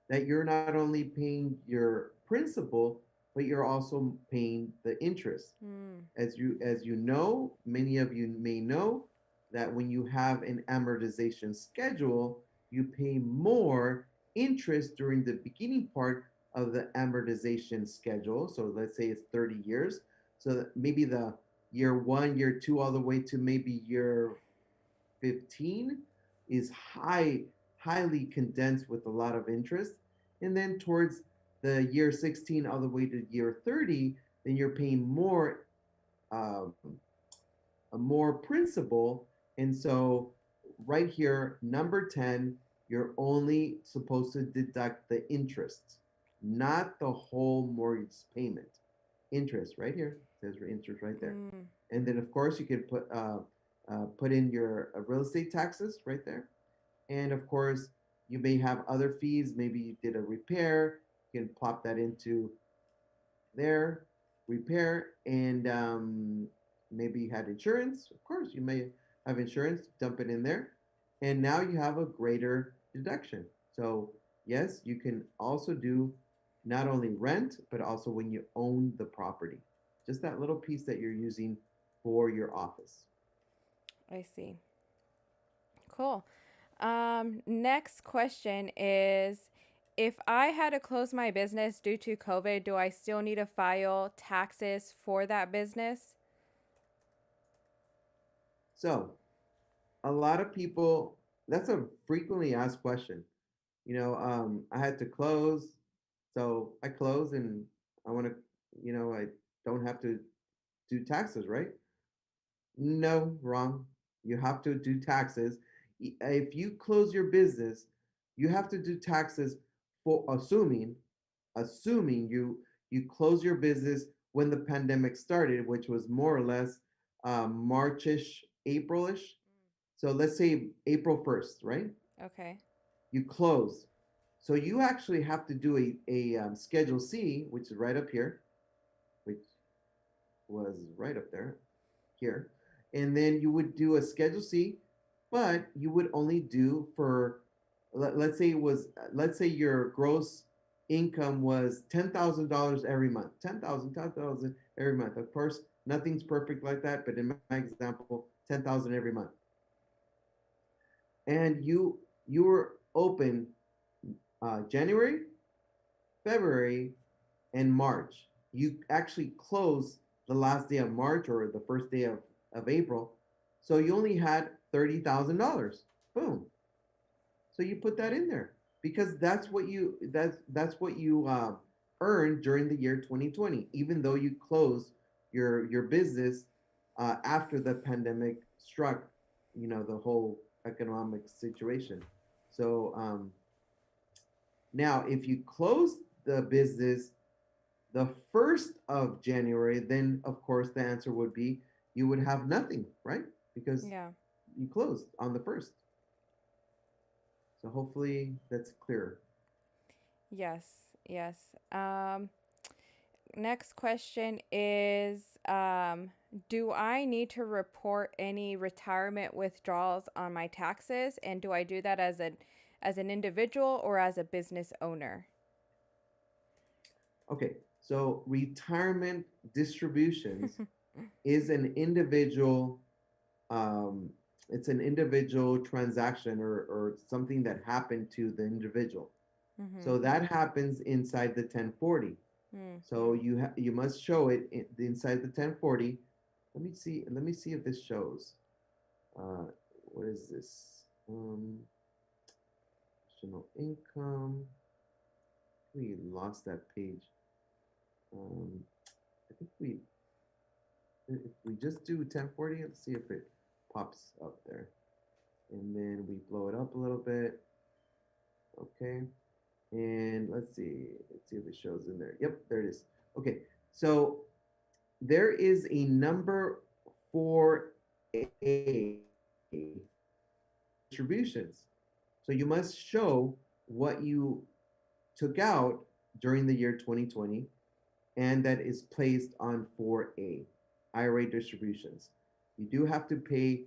that you're not only paying your principal, but you're also paying the interest. Mm. As you know, many of you may know that when you have an amortization schedule, you pay more interest during the beginning part of the amortization schedule. So let's say it's 30 years. So maybe the year one, year two, all the way to maybe year 15 is highly condensed with a lot of interest. And then towards the year 16 all the way to year 30, then you're paying um, more principal. And so right here, number 10, you're only supposed to deduct the interest, not the whole mortgage payment. Interest right here, it says interest right there. Mm. And then of course you can put in your real estate taxes right there. And of course, you may have other fees. Maybe you did a repair. You can plop that into there, repair, and maybe you had insurance. Of course, you may have insurance, dump it in there, and now you have a greater deduction. So yes, you can also do not only rent, but also when you own the property. Just that little piece that you're using for your office. I see. Cool. Next question is, if I had to close my business due to COVID, do I still need to file taxes for that business? So a lot of people, that's a frequently asked question. I had to close, so I close and I want to, I don't have to do taxes, right? No, wrong. You have to do taxes. If you close your business, you have to do taxes for assuming you close your business when the pandemic started, which was more or less Marchish, Aprilish. So let's say April 1st, right? Okay. You close. So you actually have to do a Schedule C, which is right up here, which was right up there, here. And then you would do a Schedule C, but you would only do for, let's say it was, let's say your gross income was $10,000 every month. 10,000 every month. Of course, nothing's perfect like that, but in my example, 10,000 every month. And you were open January, February, and March. You actually closed the last day of March or the first day of April. So you only had $30,000. Boom. So you put that in there because that's what you earned during the year 2020, even though you closed your business after the pandemic struck, the whole economic situation. So now, if you close the business the 1st of January, then of course the answer would be you would have nothing, right? Because Yeah. you closed on the 1st. So hopefully that's clear. Yes. Yes. Next question is, do I need to report any retirement withdrawals on my taxes, and do I do that as an individual or as a business owner? Okay, so retirement distributions is an individual, um, it's an individual transaction or something that happened to the individual. Mm-hmm. So that happens inside the 1040. So you must show it inside the 1040. Let me see if this shows. Uh, what is this? Personal income. We lost that page. Um, I think if we just do 1040, let's see if it pops up there. And then we blow it up a little bit. Okay. And let's see if it shows in there. Yep, there it is. Okay. So there is a number for a distributions. So you must show what you took out during the year 2020 and that is placed on 4A IRA distributions. You do have to pay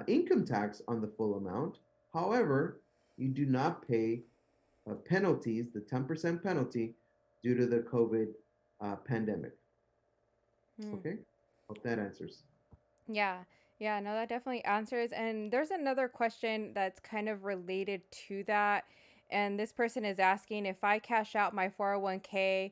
income tax on the full amount. However, you do not pay penalties, the 10% penalty due to the COVID pandemic. Mm. Okay, hope that answers. Yeah. Yeah, no, that definitely answers. And there's another question that's kind of related to that. And this person is asking, if I cash out my 401k,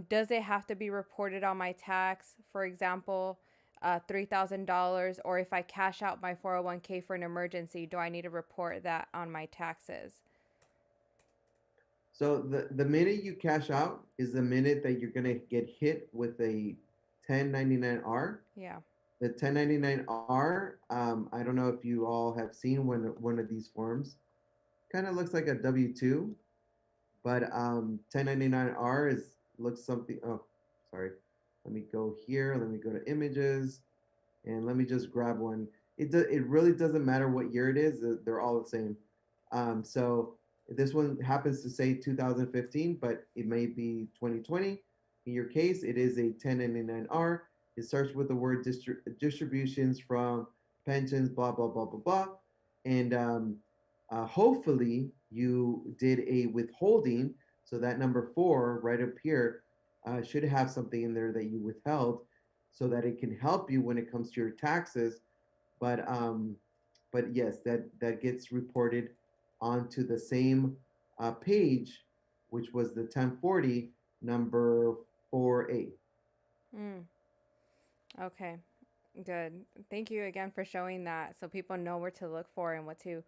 does it have to be reported on my tax? For example, $3,000, or if I cash out my 401k for an emergency, do I need to report that on my taxes? So the minute you cash out is the minute that you're gonna get hit with a 1099-R. Yeah. The 1099-R, I don't know if you all have seen one of these forms. Kind of looks like a W-2, but 1099-R is looks something. Oh, sorry. Let me go here. Let me go to images, and let me just grab one. It really doesn't matter what year it is. They're all the same. So this one happens to say 2015, but it may be 2020. In your case, it is a 1099-R. It starts with the word distributions from pensions, blah blah blah blah blah, and hopefully you did a withholding. So that number four right up here should have something in there that you withheld, so that it can help you when it comes to your taxes. But yes, that gets reported onto the same page, which was the 1040 number 4A. Mm. Okay. Good. Thank you again for showing that so people know where to look for and what to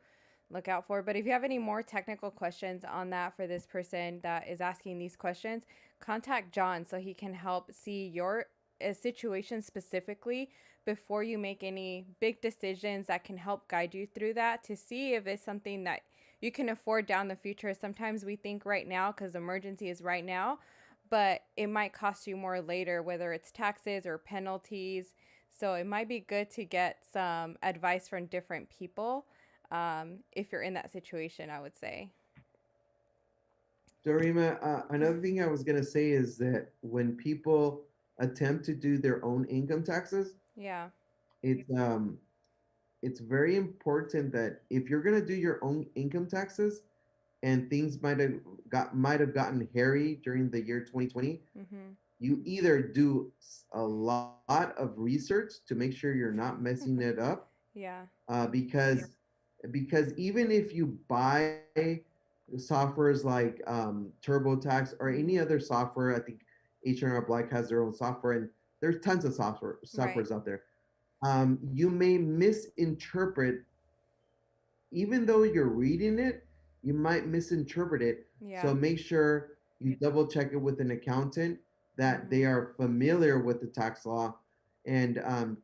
look out for. But if you have any more technical questions on that for this person that is asking these questions, contact John so he can help see your situation specifically before you make any big decisions that can help guide you through that to see if it's something that you can afford down the future. Sometimes we think right now because emergency is right now, but it might cost you more later, whether it's taxes or penalties. So it might be good to get some advice from different people if you're in that situation, I would say. Dorima, another thing I was gonna say is that when people attempt to do their own income taxes, Yeah. it's um it's very important that if you're gonna do your own income taxes and things might have gotten hairy during the year 2020, Mm-hmm. you either do a lot of research to make sure you're not messing it up, Yeah. because even if you buy softwares like TurboTax or any Mm-hmm. other software, I think H&R Block has their own software, and there's tons of Right. softwares out there. You may misinterpret, even though you're reading it, you might misinterpret it. So Yeah. make sure you double check it with an accountant that Mm-hmm. they are familiar with the tax law and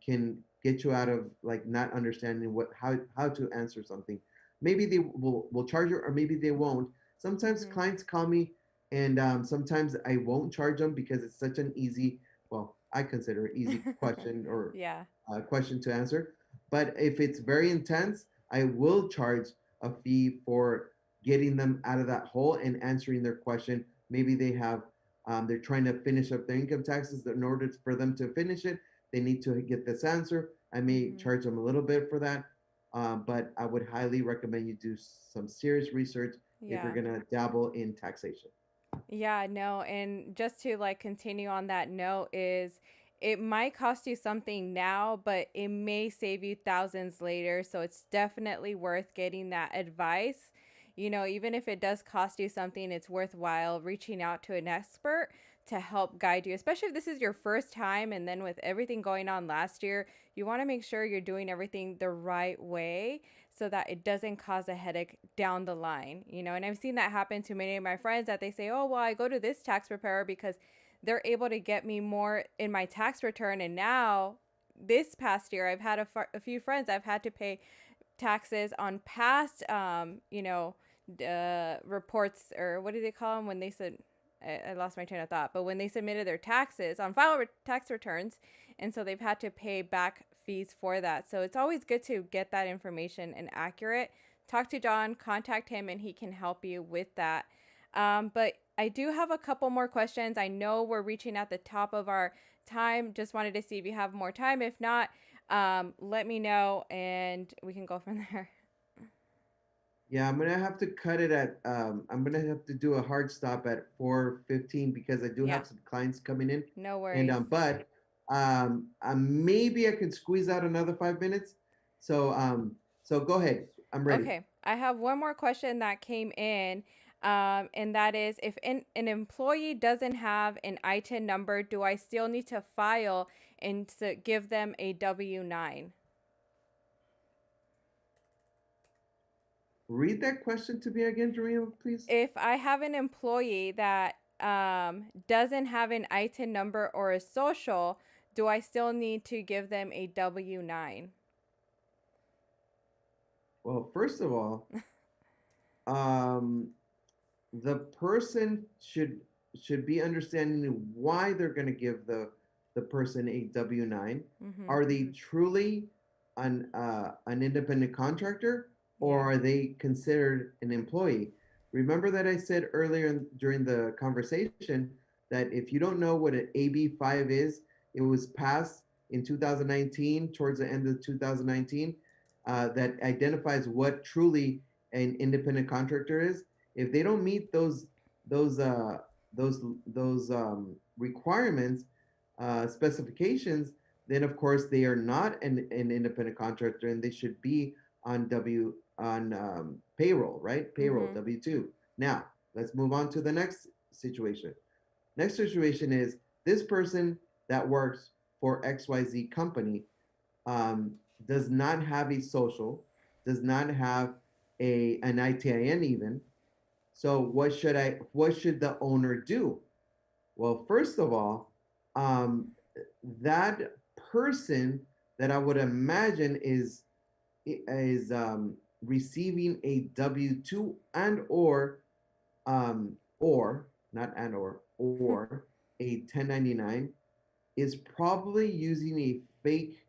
can get you out of like not understanding how to answer something. Maybe they will charge you, or maybe they won't. Sometimes Mm-hmm. clients call me, and sometimes I won't charge them because it's such an easy, well, I consider it easy question or Yeah. question to answer. But if it's very intense, I will charge a fee for getting them out of that hole and answering their question. Maybe they're trying to finish up their income taxes. In order for them to finish it, they need to get this answer. I may Mm-hmm. charge them a little bit for that, but I would highly recommend you do some serious research if you're Yeah. gonna dabble in taxation. Yeah, no, and just to like continue on that note is it might cost you something now, but it may save you thousands later. So it's definitely worth getting that advice. even if it does cost you something, it's worthwhile reaching out to an expert to help guide you, especially if this is your first time. And then with everything going on last year, you want to make sure you're doing everything the right way so that it doesn't cause a headache down the line, And I've seen that happen to many of my friends that they say, oh, well, I go to this tax preparer because they're able to get me more in my tax return. And now this past year, I've had a few friends I've had to pay taxes on past, reports, or what do they call them when they said, I lost my train of thought, but when they submitted their taxes on tax returns. And so they've had to pay back fees for that. So it's always good to get that information and accurate. Talk to John, contact him, and he can help you with that. But I do have a couple more questions. I know we're reaching at the top of our time. Just wanted to see if you have more time. If not, let me know and we can go from there. Yeah, I'm gonna have to cut it at. I'm gonna have to do a hard stop at 4:15 because I do Yeah, have some clients coming in, no and worries. but maybe I could squeeze out another 5 minutes. So so go ahead. I'm ready. Okay, I have one more question that came in, and that is, if an employee doesn't have an ITIN number, do I still need to file and to give them a W-9? Read that question to me again, Jeremy, please. If I have an employee that doesn't have an ITIN number or a social, do I still need to give them a W-9? Well, first of all, um, the person should be understanding why they're going to give the person a W-9. Mm-hmm. Are they truly an independent contractor, or Yeah. are they considered an employee? Remember that I said earlier during the conversation that if you don't know what an AB5 is, it was passed in 2019, towards the end of 2019, that identifies what truly an independent contractor is. If they don't meet those uh, those requirements, specifications, then of course they are not an independent contractor, and they should be on payroll, right? Payroll Mm-hmm. W-2. Now let's move on to the next situation. Next situation is this person that works for XYZ company, um, does not have a social, does not have an ITIN even. So what should the owner do? Well, first of all, that person that I would imagine is receiving a W-2 and or not and or a 1099 is probably using a fake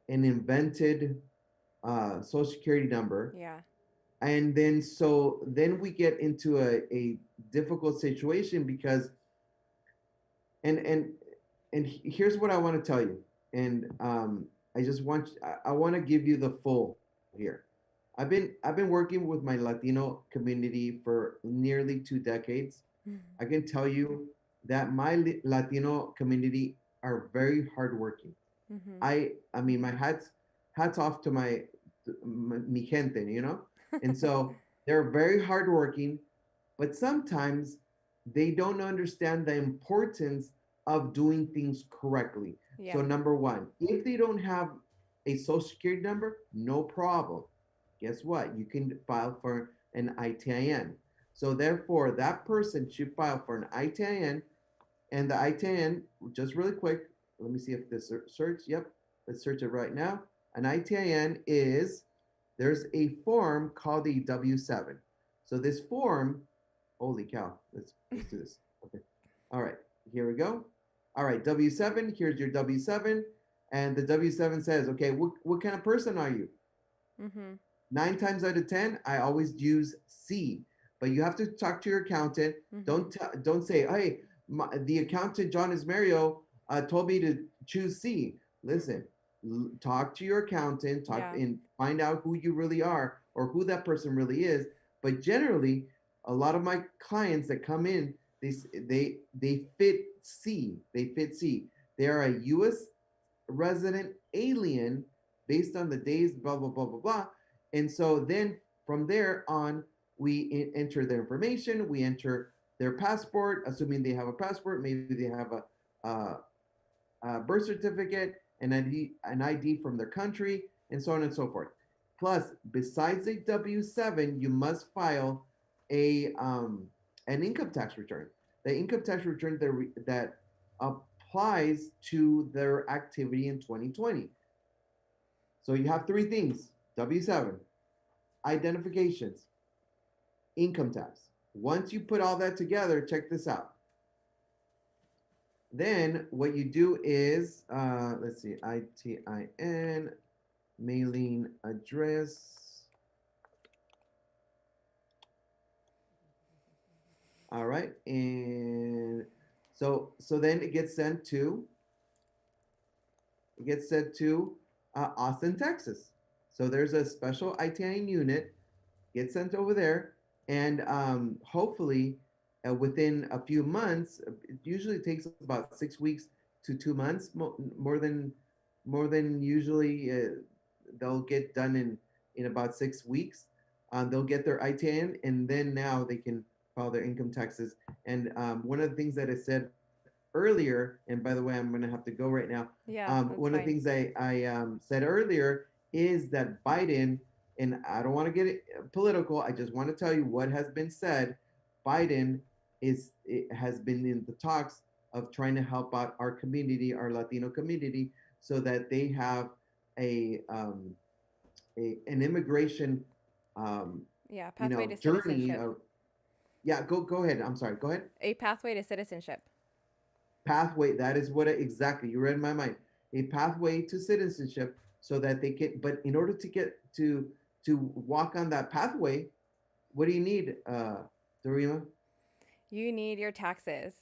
and invented social security number. Yeah. And then so then we get into a difficult situation because and and and here's what I want to tell you. And I just want I want to give you the full here. I've been working with my Latino community for nearly 2 decades. I can tell you that my Latino community are very hardworking. Mm-hmm. I mean, my hats off to my mi gente, and so they're very hardworking, but sometimes they don't understand the importance of doing things correctly. So Yeah. number one, if they don't have a social security number, no problem. Guess what? You can file for an ITIN. So therefore, that person should file for an ITIN, and the ITIN, just really quick, let me see if this search, yep, let's search it right now. An ITIN is, there's a form called a W-7. So this form, holy cow, let's do this. Okay. All right, here we go. All right, W-7, here's your W-7. And the W-7 says, okay, what kind of person are you? Mm-hmm. 9 times out of 10, I always use C. But you have to talk to your accountant. Mm-hmm. Don't say, hey, the accountant John Ismerio told me to choose C. Listen, talk to your accountant, talk Yeah. and find out who you really are or who that person really is. But generally, a lot of my clients that come in, they fit C. They fit C. They are a U.S. resident alien based on the days, blah blah blah blah blah. And so then from there on, we enter their information, we enter their passport, assuming they have a passport, maybe they have a birth certificate, an ID from their country, and so on and so forth. Plus, besides a W-7, you must file a an income tax return. The income tax return that applies to their activity in 2020. So you have three things: W-7, identifications, income tax. Once you put all that together, check this out. Then what you do is, let's see, ITIN, mailing address. All right, and so then it gets sent to Austin, Texas. So there's a special ITIN unit, gets sent over there, and hopefully within a few months, it usually takes about 6 weeks to 2 months, more than usually they'll get done in about 6 weeks. They'll get their ITIN, and then now they can file their income taxes. And one of the things that I said earlier, and by the way, I'm going to have to go right now. Yeah, One of the things I said earlier is that Biden, and I don't want to get political, I just want to tell you what has been said. Biden has been in the talks of trying to help out our community, our Latino community, so that they have an immigration pathway to journey. citizenship. Go ahead. I'm sorry. Go ahead. A pathway to citizenship. Pathway. That is what exactly you read my mind. A pathway to citizenship, so that they can. But in order to get to walk on that pathway, what do you need, Dorima? You need your taxes.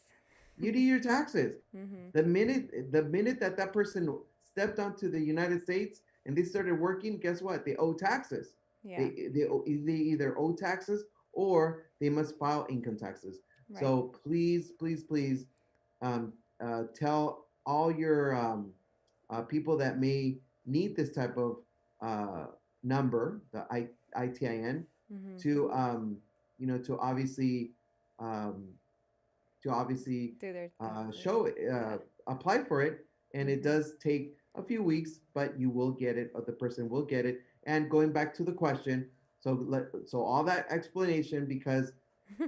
You need your taxes. Mm-hmm. The minute that person stepped onto the United States and they started working, guess what? They owe taxes. Yeah. They either owe taxes or they must file income taxes. Right. So please, tell all your people that may need this type of number, the ITIN, mm-hmm. To obviously show apply for it, and mm-hmm. it does take a few weeks, but you will get it, or the person will get it. And going back to the question, so all that explanation, because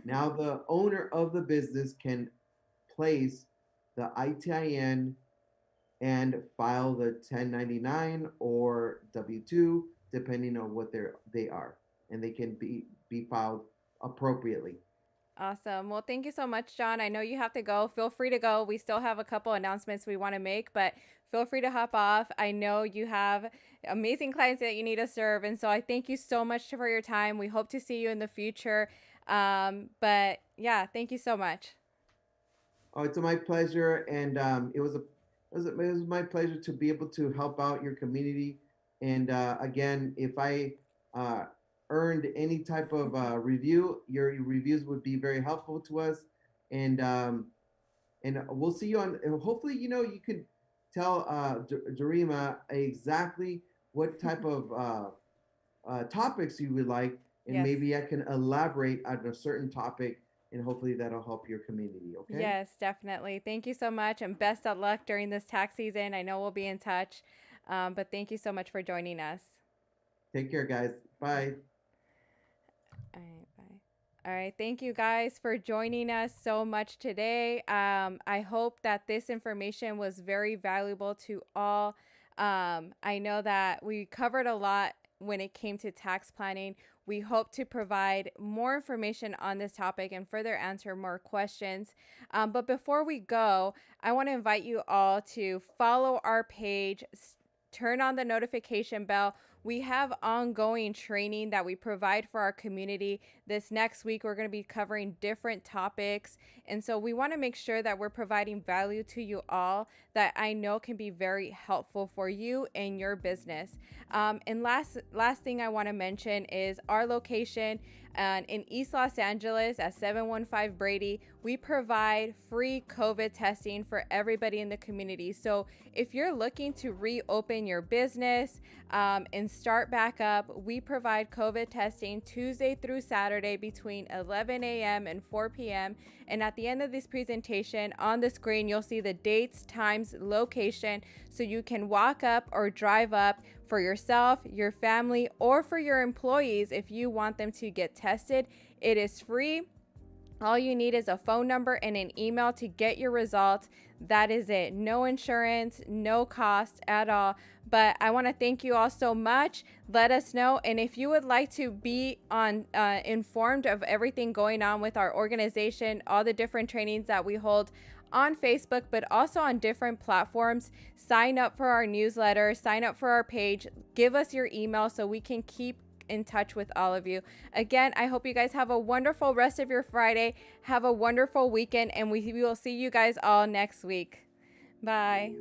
now the owner of the business can place the ITIN and file the 1099 or W-2, depending on what they are, and they can be filed appropriately. Awesome. Well, thank you so much, John. I know you have to go. Feel free to go. We still have a couple announcements we want to make, but feel free to hop off. I know you have amazing clients that you need to serve, and so I thank you so much for your time. We hope to see you in the future. But yeah, thank you so much. Oh, it's my pleasure, and it was my pleasure to be able to help out your community. And again, if I earned any type of review, your reviews would be very helpful to us. And we'll see you on. Hopefully, you can tell Dorima exactly what type of topics you would like, and yes. Maybe I can elaborate on a certain topic, and hopefully that'll help your community. Okay? Yes, definitely. Thank you so much, and best of luck during this tax season. I know we'll be in touch, but thank you so much for joining us. Take care, guys. Bye. All right, bye. All right, thank you guys for joining us so much today. I hope that this information was very valuable to all. I know that we covered a lot when it came to tax planning. We hope to provide more information on this topic and further answer more questions. But before we go, I want to invite you all to follow our page, turn on the notification bell. We have ongoing training that we provide for our community. This next week, we're going to be covering different topics. And so we want to make sure that we're providing value to you all that I know can be very helpful for you and your business. And last thing I want to mention is our location in East Los Angeles at 715 Brady. We provide free COVID testing for everybody in the community. So if you're looking to reopen your business, and start back up. We provide COVID testing Tuesday through Saturday between 11 a.m. and 4 p.m. And at the end of this presentation, on the screen, you'll see the dates, times, location, so you can walk up or drive up for yourself, your family, or for your employees if you want them to get tested. It is free. All you need is a phone number and an email to get your results. That is it. No insurance, no cost at all. But I want to thank you all so much. Let us know. And if you would like to be informed of everything going on with our organization, all the different trainings that we hold on Facebook, but also on different platforms, sign up for our newsletter, sign up for our page, give us your email so we can keep in touch with all of you. Again, I hope you guys have a wonderful rest of your Friday. Have a wonderful weekend, and we will see you guys all next week. Bye.